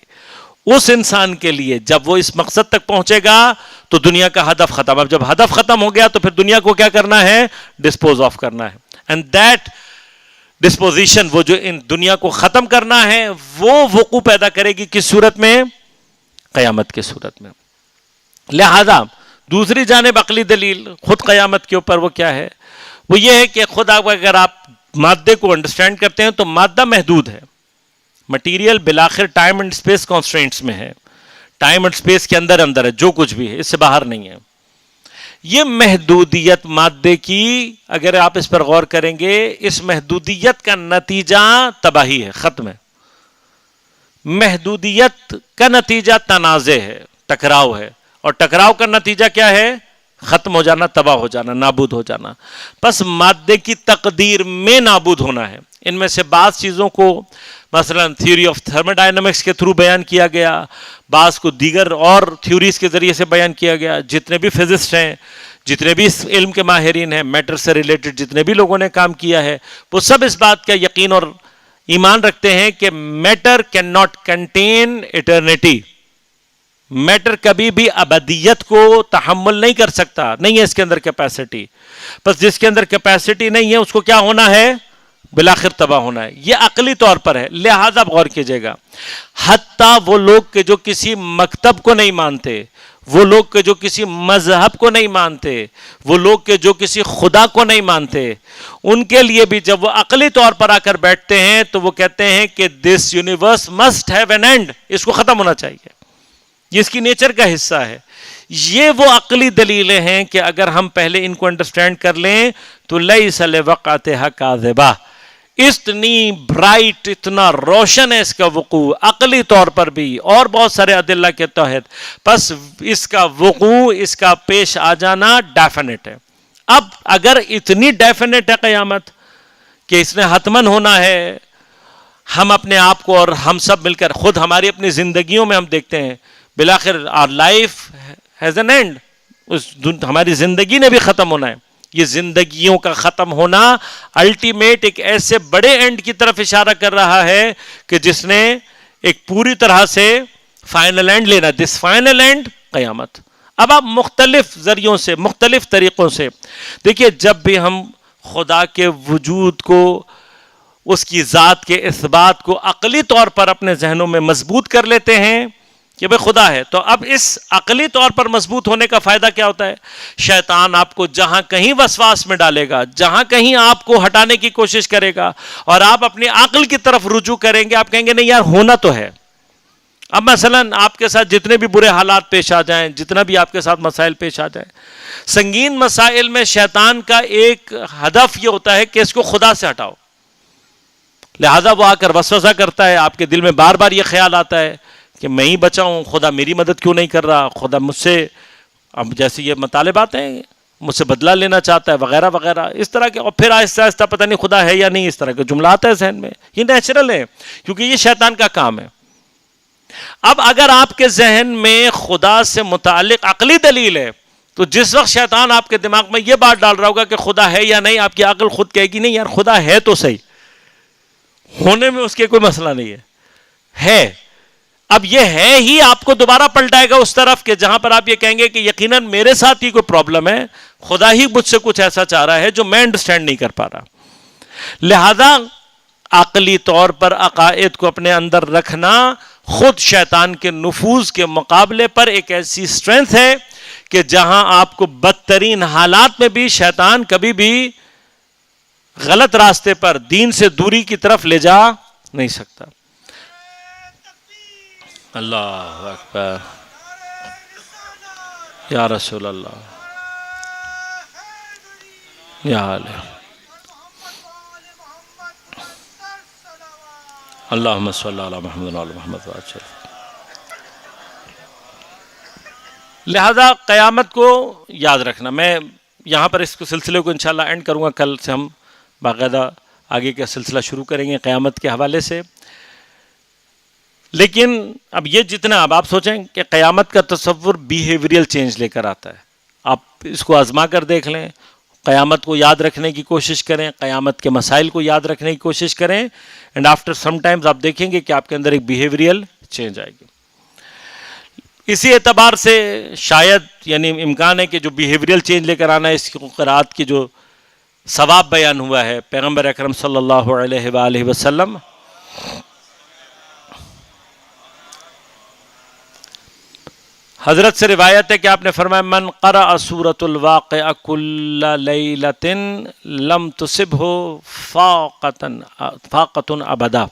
اس انسان کے لیے جب وہ اس مقصد تک پہنچے گا تو دنیا کا ہدف ختم. اب جب ہدف ختم ہو گیا تو پھر دنیا کو کیا کرنا ہے؟ ڈسپوز آف کرنا ہے. اینڈ دیٹ ڈسپوزیشن، وہ جو ان دنیا کو ختم کرنا ہے، وہ وقوع پیدا کرے گی کس صورت میں؟ قیامت کی صورت میں. لہذا دوسری جانب عقلی دلیل خود قیامت کے اوپر وہ کیا ہے؟ وہ یہ ہے کہ خود اگر آپ مادے کو انڈرسٹینڈ کرتے ہیں تو مادہ محدود ہے، مٹیریل بالآخر ٹائم اینڈ اسپیس کانسٹرینٹس میں ہے، ٹائم اینڈ اسپیس کے اندر ہے، جو کچھ بھی ہے اس سے باہر نہیں ہے۔ یہ محدودیت مادے کی اگر آپ اس پر غور کریں گے، اس محدودیت کا نتیجہ تباہی ہے، ختم ہے۔ محدودیت کا نتیجہ تنازع ہے، ٹکراؤ ہے، اور ٹکراؤ کا نتیجہ کیا ہے؟ ختم ہو جانا، تباہ ہو جانا، نابود ہو جانا۔ پس مادے کی تقدیر میں نابود ہونا ہے۔ ان میں سے بعض چیزوں کو مثلا تھیوری آف تھرموڈائنمکس کے تھرو بیان کیا گیا، بعض کو دیگر اور تھیوریز کے ذریعے سے بیان کیا گیا۔ جتنے بھی فزسٹ ہیں، جتنے بھی اس علم کے ماہرین ہیں، میٹر سے ریلیٹڈ جتنے بھی لوگوں نے کام کیا ہے، وہ سب اس بات کا یقین اور ایمان رکھتے ہیں کہ matter can not contain eternity, matter کبھی بھی ابدیت کو تحمل نہیں کر سکتا، نہیں ہے اس کے اندر کیپیسٹی۔ بس جس کے اندر کیپیسٹی نہیں ہے اس کو کیا ہونا ہے؟ بالآخر تباہ ہونا ہے۔ یہ عقلی طور پر ہے، لہذا غور کیجئے گا، حتیٰ وہ لوگ کہ جو کسی مکتب کو نہیں مانتے، وہ لوگ کہ جو کسی مذہب کو نہیں مانتے، وہ لوگ کہ جو کسی خدا کو نہیں مانتے، ان کے لیے بھی جب وہ عقلی طور پر آ کر بیٹھتے ہیں تو وہ کہتے ہیں کہ this universe must have an end, اس کو ختم ہونا چاہیے، یہ اس کی نیچر کا حصہ ہے۔ یہ وہ عقلی دلیلیں ہیں کہ اگر ہم پہلے ان کو انڈرسٹینڈ کر لیں تو لیس لوقعتها کاذبہ، اتنی برائٹ، اتنا روشن ہے اس کا وقوع عقلی طور پر بھی اور بہت سارے ادلہ کے تحت، پس اس کا وقوع، اس کا پیش آ جانا ڈیفینٹ ہے۔ اب اگر اتنی ڈیفینٹ ہے قیامت کہ اس نے حتماً ہونا ہے، ہم اپنے آپ کو اور ہم سب مل کر خود ہماری اپنی زندگیوں میں ہم دیکھتے ہیں بالآخر our life has an end، ہماری زندگی نے بھی ختم ہونا ہے۔ یہ زندگیوں کا ختم ہونا الٹیمیٹ ایک ایسے بڑے اینڈ کی طرف اشارہ کر رہا ہے کہ جس نے ایک پوری طرح سے فائنل اینڈ لینا، دس فائنل اینڈ قیامت۔ اب آپ مختلف ذریعوں سے، مختلف طریقوں سے دیکھیے، جب بھی ہم خدا کے وجود کو، اس کی ذات کے اثبات کو عقلی طور پر اپنے ذہنوں میں مضبوط کر لیتے ہیں کہ بھئی خدا ہے، تو اب اس عقلی طور پر مضبوط ہونے کا فائدہ کیا ہوتا ہے؟ شیطان آپ کو جہاں کہیں وسواس میں ڈالے گا، جہاں کہیں آپ کو ہٹانے کی کوشش کرے گا اور آپ اپنی عقل کی طرف رجوع کریں گے، آپ کہیں گے نہیں یار ہونا تو ہے۔ اب مثلا آپ کے ساتھ جتنے بھی برے حالات پیش آ جائیں، جتنا بھی آپ کے ساتھ مسائل پیش آ جائیں، سنگین مسائل میں شیطان کا ایک ہدف یہ ہوتا ہے کہ اس کو خدا سے ہٹاؤ، لہذا وہ آ کر وسوسہ کرتا ہے، آپ کے دل میں بار بار یہ خیال آتا ہے کہ میں ہی بچا ہوں، خدا میری مدد کیوں نہیں کر رہا، خدا مجھ سے اب جیسے یہ مطالبات ہیں مجھ سے بدلہ لینا چاہتا ہے وغیرہ وغیرہ، اس طرح کے، اور پھر آہستہ آہستہ پتہ نہیں خدا ہے یا نہیں، اس طرح کے جملات ہیں ذہن میں۔ یہ نیچرل ہے کیونکہ یہ شیطان کا کام ہے۔ اب اگر آپ کے ذہن میں خدا سے متعلق عقلی دلیل ہے تو جس وقت شیطان آپ کے دماغ میں یہ بات ڈال رہا ہوگا کہ خدا ہے یا نہیں، آپ کی عقل خود کہے گی نہیں یار خدا ہے تو صحیح، ہونے میں اس کے کوئی مسئلہ نہیں ہے۔ اب یہ ہے ہی آپ کو دوبارہ پلٹائے گا اس طرف کہ جہاں پر آپ یہ کہیں گے کہ یقیناً میرے ساتھ ہی کوئی پرابلم ہے، خدا ہی مجھ سے کچھ ایسا چاہ رہا ہے جو میں انڈرسٹینڈ نہیں کر پا رہا۔ لہذا عقلی طور پر عقائد کو اپنے اندر رکھنا خود شیطان کے نفوذ کے مقابلے پر ایک ایسی اسٹرینتھ ہے کہ جہاں آپ کو بدترین حالات میں بھی شیطان کبھی بھی غلط راستے پر، دین سے دوری کی طرف لے جا نہیں سکتا۔ اللہ اکبر، یا رسول اللہ، یا حال ہے، اللہم صلی علی محمد وعلی محمد وعلی۔ لہذا قیامت کو یاد رکھنا، میں یہاں پر اس سلسلے کو انشاءاللہ اینڈ کروں گا، کل سے ہم باقاعدہ آگے کا سلسلہ شروع کریں گے قیامت کے حوالے سے۔ لیکن اب یہ جتنا اب آپ سوچیں کہ قیامت کا تصور بیہیویئرل چینج لے کر آتا ہے، آپ اس کو آزما کر دیکھ لیں، قیامت کو یاد رکھنے کی کوشش کریں، قیامت کے مسائل کو یاد رکھنے کی کوشش کریں، اینڈ آفٹر سم ٹائمز آپ دیکھیں گے کہ آپ کے اندر ایک بیہیویئرل چینج آئے گی۔ اسی اعتبار سے شاید یعنی امکان ہے کہ جو بیہیویئرل چینج لے کر آنا ہے، اس کی قرآت کی جو ثواب بیان ہوا ہے پیغمبر اکرم صلی اللہ علیہ وآلہ وسلم، حضرت سے روایت ہے کہ آپ نے فرمایا من قرأ سورۃ الواقعہ کل لیلۃ لم تصبہ فاقۃ ابدا،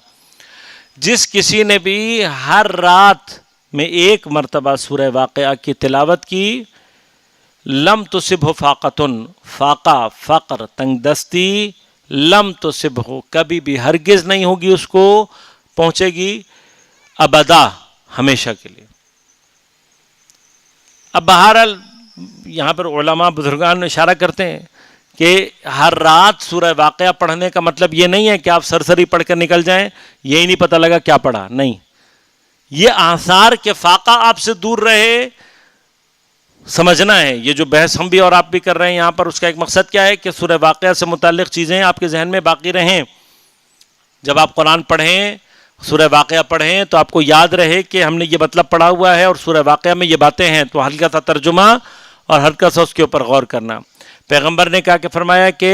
جس کسی نے بھی ہر رات میں ایک مرتبہ سورہ واقعہ کی تلاوت کی، لم تصبہ فاقۃ، فاقہ فقر تنگ دستی، لم تصبہ کبھی بھی ہرگز نہیں ہوگی اس کو پہنچے گی، ابدا ہمیشہ کے لیے۔ اب بہرحال یہاں پر علماء بزرگان اشارہ کرتے ہیں کہ ہر رات سورہ واقعہ پڑھنے کا مطلب یہ نہیں ہے کہ آپ سرسری پڑھ کر نکل جائیں، یہی نہیں پتہ لگا کیا پڑھا، نہیں، یہ آثار کے فاقہ آپ سے دور رہے، سمجھنا ہے۔ یہ جو بحث ہم بھی اور آپ بھی کر رہے ہیں یہاں پر، اس کا ایک مقصد کیا ہے کہ سورہ واقعہ سے متعلق چیزیں آپ کے ذہن میں باقی رہیں۔ جب آپ قرآن پڑھیں، سورہ واقعہ پڑھیں، تو آپ کو یاد رہے کہ ہم نے یہ مطلب پڑھا ہوا ہے اور سورہ واقعہ میں یہ باتیں ہیں، تو ہلکا سا ترجمہ اور ہلکا سا اس کے اوپر غور کرنا۔ پیغمبر نے کہا کہ فرمایا کہ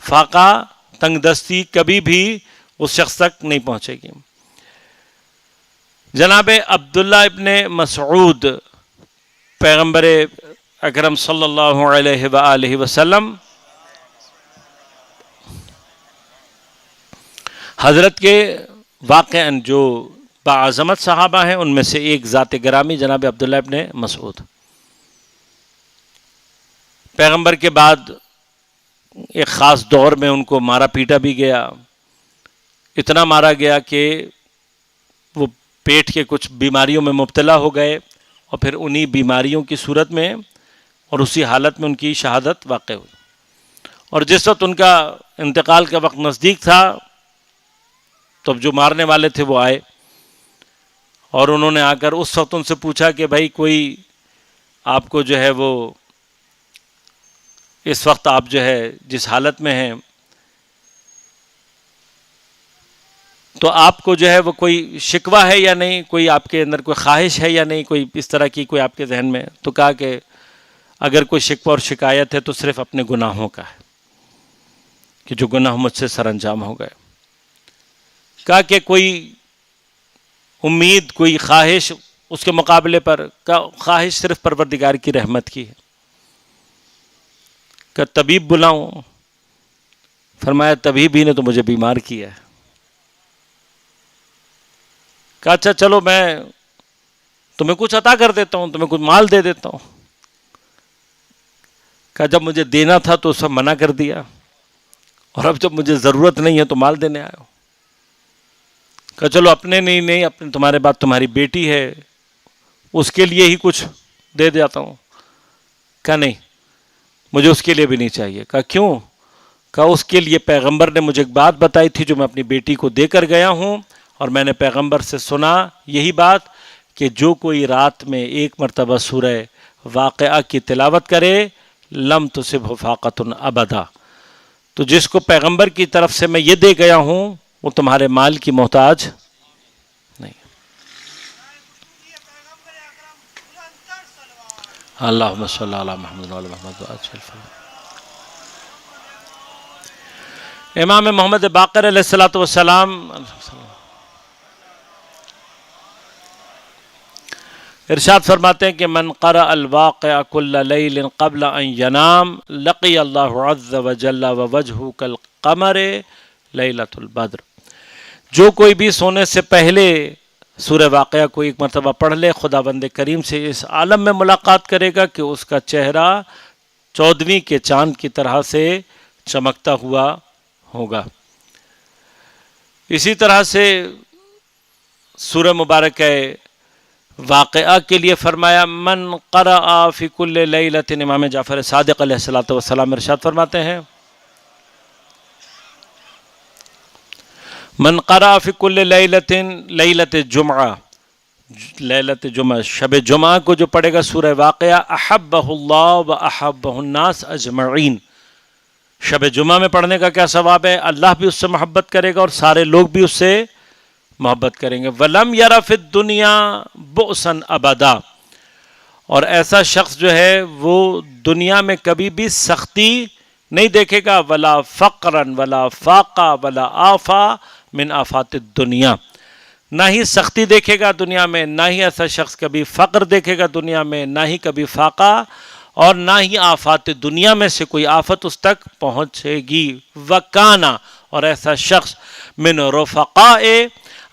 فاقہ تنگ دستی کبھی بھی اس شخص تک نہیں پہنچے گی۔ جناب عبداللہ ابن مسعود پیغمبر اکرم صلی اللہ علیہ وآلہ وسلم حضرت کے واقعاً جو باعظمت صحابہ ہیں ان میں سے ایک ذات گرامی جناب عبداللہ ابن مسعود، پیغمبر کے بعد ایک خاص دور میں ان کو مارا پیٹا بھی گیا، اتنا مارا گیا کہ وہ پیٹ کے کچھ بیماریوں میں مبتلا ہو گئے، اور پھر انہی بیماریوں کی صورت میں اور اسی حالت میں ان کی شہادت واقع ہوئی۔ اور جس وقت ان کا انتقال کا وقت نزدیک تھا، تو جو مارنے والے تھے وہ آئے، اور انہوں نے آ کر اس وقت ان سے پوچھا کہ بھائی کوئی آپ کو جو ہے وہ اس وقت آپ جو ہے جس حالت میں ہیں، تو آپ کو جو ہے وہ کوئی شکوہ ہے یا نہیں، کوئی آپ کے اندر کوئی خواہش ہے یا نہیں، کوئی اس طرح کی کوئی آپ کے ذہن میں؟ تو کہا کہ اگر کوئی شکوہ اور شکایت ہے تو صرف اپنے گناہوں کا ہے، کہ جو گناہ مجھ سے سر انجام ہو گئے۔ کہا کہ کوئی امید، کوئی خواہش اس کے مقابلے پر؟ خواہش صرف پروردگار کی رحمت کی ہے۔ کہ طبیب بلاؤں؟ فرمایا طبیب ہی نے تو مجھے بیمار کیا ہے۔ کہا اچھا چلو میں تمہیں کچھ عطا کر دیتا ہوں، تمہیں کچھ مال دے دیتا ہوں۔ کہا جب مجھے دینا تھا تو سب منع کر دیا، اور اب جب مجھے ضرورت نہیں ہے تو مال دینے آئے ہو۔ کہا چلو اپنے نہیں اپنے تمہارے بعد تمہاری بیٹی ہے، اس کے لیے ہی کچھ دے دیتا ہوں۔ کہا نہیں، مجھے اس کے لیے بھی نہیں چاہیے۔ کہا کیوں؟ کہا اس کے لیے پیغمبر نے مجھے ایک بات بتائی تھی جو میں اپنی بیٹی کو دے کر گیا ہوں، اور میں نے پیغمبر سے سنا یہی بات کہ جو کوئی رات میں ایک مرتبہ سورہ واقعہ کی تلاوت کرے، لم تصبہ فاقۃ ابدا، تو جس کو پیغمبر کی طرف سے میں یہ دے گیا ہوں وہ تمہارے مال کی محتاج نہیں۔ اللہم صلی علی محمد وعلی محمد امام محمد باقر علیہ السلام ارشاد فرماتے ہیں کہ من قرأ الواقع کل لیل قبل ان ینام لقی اللہ عز وجل ووجہہ کالقمر لیلۃ البدر۔ جو کوئی بھی سونے سے پہلے سورہ واقعہ کو ایک مرتبہ پڑھ لے، خداوند کریم سے اس عالم میں ملاقات کرے گا کہ اس کا چہرہ 14ویں کے چاند کی طرح سے چمکتا ہوا ہوگا۔ اسی طرح سے سورہ مبارکہ واقعہ کے لیے فرمایا من قرأ فی کل لیلۃ، امام جعفر صادق علیہ السلام ارشاد فرماتے ہیں من قرأ فی کل لیلۃ، لیلۃ جمعہ، لیلۃ جمعہ شب جمعہ کو جو پڑھے گا سورہ واقعہ، احبہ اللہ و احبہ الناس اجمعین۔ شب جمعہ میں پڑھنے کا کیا ثواب ہے؟ اللہ بھی اس سے محبت کرے گا اور سارے لوگ بھی اس سے محبت کریں گے۔ وَلَمْ يَرَ فِي الدُّنْيَا بُؤْسًا أَبَدًا، اور ایسا شخص جو ہے وہ دنیا میں کبھی بھی سختی نہیں دیکھے گا، وَلَا فَقْرًا وَلَا فَاقًا وَلَا آفَا من آفات الدنیا، نہ ہی سختی دیکھے گا دنیا میں، نہ ہی ایسا شخص کبھی فقر دیکھے گا دنیا میں، نہ ہی کبھی فاقہ، اور نہ ہی آفات دنیا میں سے کوئی آفت اس تک پہنچے گی۔ وکانا، اور ایسا شخص من رفقاء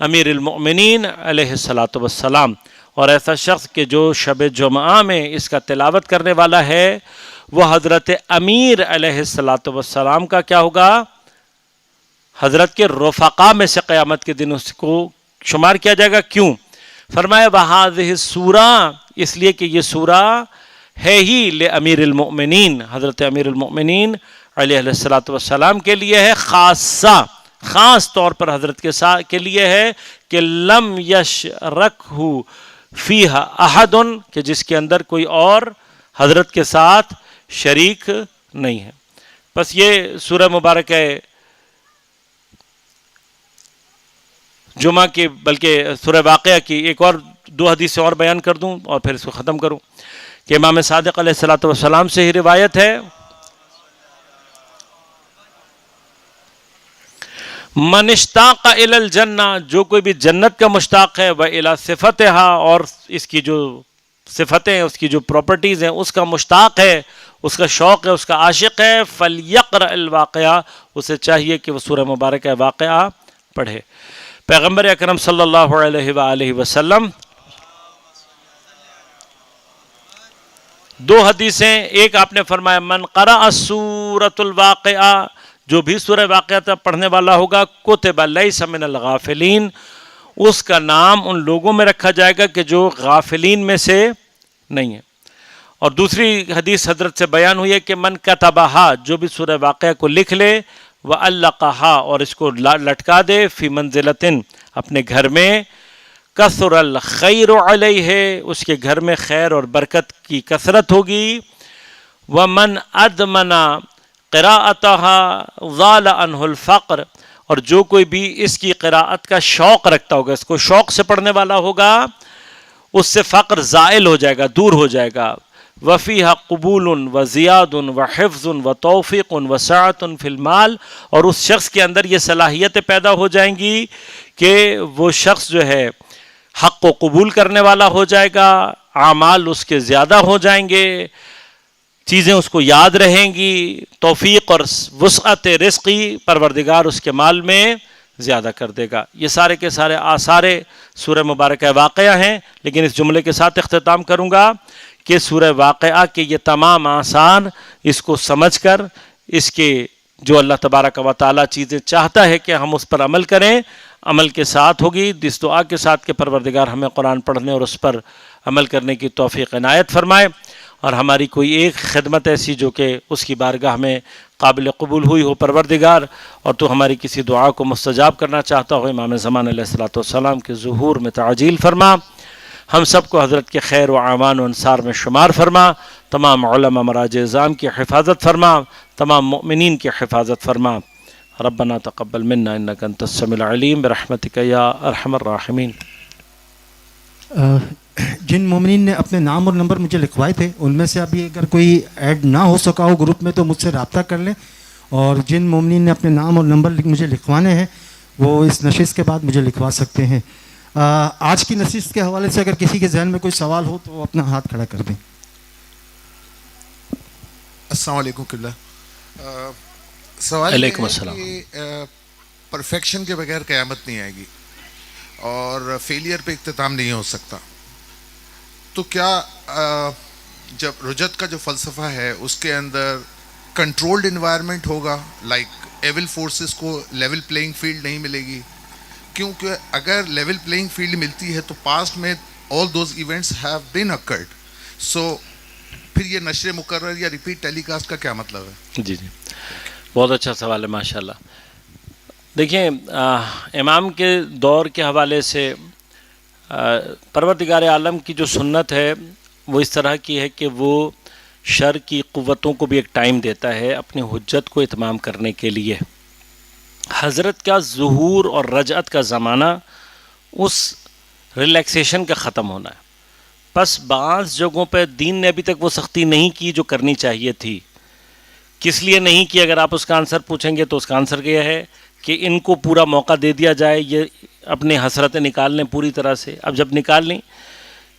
امیر المؤمنین علیہ الصلاۃ والسلام، اور ایسا شخص کہ جو شب جمعہ میں اس کا تلاوت کرنے والا ہے وہ حضرت امیر علیہ الصلاۃ والسلام کا کیا ہوگا؟ حضرت کے رفقاء میں سے قیامت کے دن اس کو شمار کیا جائے گا۔ کیوں؟ فرمایا وَهَذِهِ السورہ، اس لیے کہ یہ سورہ ہے ہی لامیر المؤمنین، حضرت امیر المؤمنین علیہ الصلاۃ والسلام کے لیے ہے، خاصہ، خاص طور پر حضرت کے لیے ہے کہ لم یشرکہ فیہا احد، کہ جس کے اندر کوئی اور حضرت کے ساتھ شریک نہیں ہے۔ بس یہ سورہ مبارک ہے جمعہ کی، بلکہ سورہ واقعہ کی ایک اور 2 حدیثیں اور بیان کر دوں اور پھر اس کو ختم کروں کہ امام صادق علیہ الصلوۃ والسلام سے ہی روایت ہے، من اشتاق الی الجنہ، جو کوئی بھی جنت کا مشتاق ہے، والی صفتھا، اور اس کی جو صفتیں، اس کی جو پراپرٹیز ہیں اس کا مشتاق ہے، اس کا شوق ہے، اس کا عاشق ہے، فلیقرأ الواقعہ، اسے چاہیے کہ وہ سورہ مبارکہ واقعہ پڑھے۔ پیغمبر اکرم صلی اللہ علیہ وآلہ وسلم 2 حدیثیں، ایک آپ نے فرمایا من قرأ سورۃ الواقعہ، جو بھی سورہ واقعہ پڑھنے والا ہوگا، کتب لیس من الغافلین، اس کا نام ان لوگوں میں رکھا جائے گا کہ جو غافلین میں سے نہیں ہے۔ اور دوسری حدیث حضرت سے بیان ہوئی ہے کہ من کتبہا، جو بھی سورہ واقعہ کو لکھ لے، وعلقہا، اور اس کو لٹکا دے، فی منزلتن، اپنے گھر میں، کثر الخیر علیہ، اس کے گھر میں خیر اور برکت کی کثرت ہوگی، ومن ادمن قراءتها ضال عنہ الفقر، اور جو کوئی بھی اس کی قراءت کا شوق رکھتا ہوگا، اس کو شوق سے پڑھنے والا ہوگا، اس سے فقر زائل ہو جائے گا، دور ہو جائے گا۔ وفیہا قبول وزیاد وحفظ وتوفیق وسعۃ فی المال، اور اس شخص کے اندر یہ صلاحیتیں پیدا ہو جائیں گی کہ وہ شخص جو ہے حق کو قبول کرنے والا ہو جائے گا، اعمال اس کے زیادہ ہو جائیں گے، چیزیں اس کو یاد رہیں گی، توفیق اور وسعت رزقی پروردگار اس کے مال میں زیادہ کر دے گا۔ یہ سارے کے سارے آثار سورہ مبارکہ واقعہ ہیں، لیکن اس جملے کے ساتھ اختتام کروں گا کہ سورہ واقعہ کے یہ تمام آثار، اس کو سمجھ کر، اس کے جو اللہ تبارک و تعالیٰ چیزیں چاہتا ہے کہ ہم اس پر عمل کریں، عمل کے ساتھ ہوگی، اس دعا کے ساتھ کہ پروردگار ہمیں قرآن پڑھنے اور اس پر عمل کرنے کی توفیق عنایت فرمائے، اور ہماری کوئی ایک خدمت ایسی جو کہ اس کی بارگاہ میں قابل قبول ہوئی ہو پروردگار، اور تو ہماری کسی دعا کو مستجاب کرنا چاہتا ہو، امام زمان علیہ الصلوۃ والسلام کے ظہور میں تعجیل فرما، ہم سب کو حضرت کے خیر و اعوان و انصار میں شمار فرما، تمام علماء مراجع اعظام کی حفاظت فرما، تمام مؤمنین کی حفاظت فرما۔ ربنا تقبل منا انک انت السمیع العلیم برحمتک یا ارحم الراحمین۔ جن مومنین نے اپنے نام اور نمبر مجھے لکھوائے تھے، ان میں سے ابھی اگر کوئی ایڈ نہ ہو سکا ہو گروپ میں تو مجھ سے رابطہ کر لیں، اور جن مومنین نے اپنے نام اور نمبر مجھے لکھوانے ہیں وہ اس نشست کے بعد مجھے لکھوا سکتے ہیں۔ آج کی نشست کے حوالے سے اگر کسی کے ذہن میں کوئی سوال ہو تو وہ اپنا ہاتھ کھڑا کر دیں۔ السلام علیکم قبلہ، سوال علیکم یہ السلام۔ ہے کہ پرفیکشن کے بغیر قیامت نہیں آئے گی اور فیلئر پہ اختتام نہیں ہو سکتا، تو کیا جب رجت کا جو فلسفہ ہے اس کے اندر کنٹرولڈ انوائرمنٹ ہوگا، لائک ایول فورسز کو لیول پلینگ فیلڈ نہیں ملے گی؟ کیونکہ اگر لیول پلینگ فیلڈ ملتی ہے تو پاسٹ میں all those events have been occurred, so پھر یہ نشر مکرر یا ریپیٹ ٹیلی کاسٹ کا کیا مطلب ہے؟ جی بہت اچھا سوال ہے، ماشاءاللہ۔ دیکھیں، امام کے دور کے حوالے سے پروردگار عالم کی جو سنت ہے وہ اس طرح کی ہے کہ وہ شر کی قوتوں کو بھی ایک ٹائم دیتا ہے اپنی حجت کو اتمام کرنے کے لیے۔ حضرت کا ظہور اور رجعت کا زمانہ اس ریلیکسیشن کا ختم ہونا ہے، بس بعض جگہوں پہ دین نے ابھی تک وہ سختی نہیں کی جو کرنی چاہیے تھی۔ کس لیے نہیں کی؟ اگر آپ اس کا آنسر پوچھیں گے تو اس کا آنسر یہ ہے کہ ان کو پورا موقع دے دیا جائے, یہ اپنی حسرتیں نکال لیں پوری طرح سے. اب جب نکال لیں,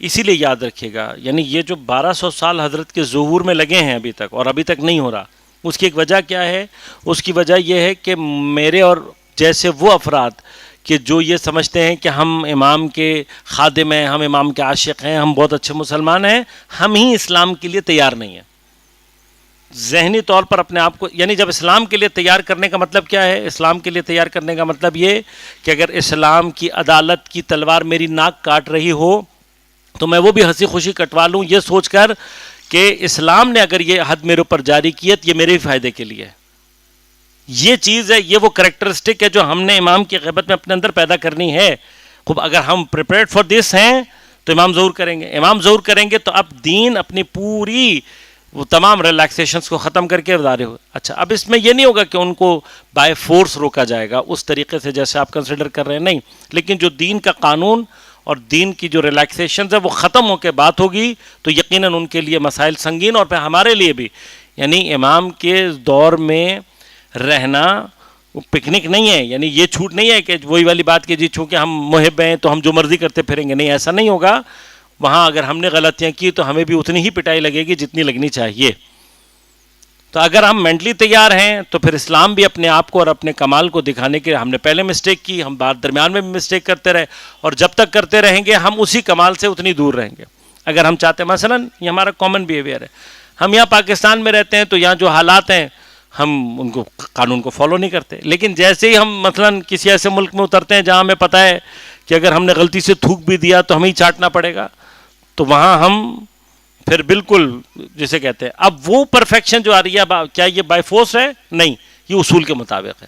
اسی لیے یاد رکھیے گا, یعنی یہ جو 1200 سال حضرت کے ظہور میں لگے ہیں ابھی تک, اور ابھی تک نہیں ہو رہا, اس کی ایک وجہ کیا ہے؟ اس کی وجہ یہ ہے کہ میرے اور جیسے وہ افراد کہ جو یہ سمجھتے ہیں کہ ہم امام کے خادم ہیں, ہم امام کے عاشق ہیں, ہم بہت اچھے مسلمان ہیں, ہم ہی اسلام کے لیے تیار نہیں ہیں. ذہنی طور پر اپنے آپ کو, یعنی جب اسلام کے لیے تیار کرنے کا مطلب کیا ہے؟ اسلام کے لیے تیار کرنے کا مطلب یہ کہ اگر اسلام کی عدالت کی تلوار میری ناک کاٹ رہی ہو تو میں وہ بھی ہنسی خوشی کٹوا لوں, یہ سوچ کر کہ اسلام نے اگر یہ حد میرے اوپر جاری کی ہے تو یہ میرے ہی فائدے کے لیے ہے. یہ چیز ہے, یہ وہ کریکٹرسٹک ہے جو ہم نے امام کی غیبت میں اپنے اندر پیدا کرنی ہے. خوب اگر ہم پریپیئرڈ فار دس ہیں تو امام ظہور کریں گے. امام ظہور کریں گے تو اب دین اپنی پوری وہ تمام ریلیکسیشنز کو ختم کر کے ادارے ہوئے. اچھا, اب اس میں یہ نہیں ہوگا کہ ان کو بائی فورس روکا جائے گا اس طریقے سے جیسے آپ کنسیڈر کر رہے ہیں, نہیں, لیکن جو دین کا قانون اور دین کی جو ریلیکسیشنز ہے وہ ختم ہو کے بات ہوگی تو یقیناً ان کے لیے مسائل سنگین, اور پھر ہمارے لیے بھی. یعنی امام کے دور میں رہنا وہ پکنک نہیں ہے, یعنی یہ چھوٹ نہیں ہے کہ وہی والی بات کہ جی چونکہ ہم محب ہیں تو ہم جو مرضی کرتے پھریں گے. نہیں, ایسا نہیں ہوگا. وہاں اگر ہم نے غلطیاں کی تو ہمیں بھی اتنی ہی پٹائی لگے گی جتنی لگنی چاہیے. تو اگر ہم مینٹلی تیار ہیں تو پھر اسلام بھی اپنے آپ کو اور اپنے کمال کو دکھانے کے, ہم نے پہلے مسٹیک کی, ہم بات درمیان میں بھی مسٹیک کرتے رہے, اور جب تک کرتے رہیں گے ہم اسی کمال سے اتنی دور رہیں گے. اگر ہم چاہتے ہیں, مثلا یہ ہمارا کامن بیہیویئر ہے, ہم یہاں پاکستان میں رہتے ہیں تو یہاں جو حالات ہیں ہم ان کو قانون کو فالو نہیں کرتے, لیکن جیسے ہی ہم مثلا کسی ایسے ملک میں اترتے ہیں جہاں ہمیں پتہ ہے کہ اگر ہم نے غلطی سے تھوک بھی دیا تو ہمیں ہی چاٹنا پڑے گا, تو وہاں ہم پھر بالکل جسے کہتے ہیں, اب وہ پرفیکشن جو آ رہی ہے کیا یہ بائی فورس ہے؟ نہیں, یہ اصول کے مطابق ہے.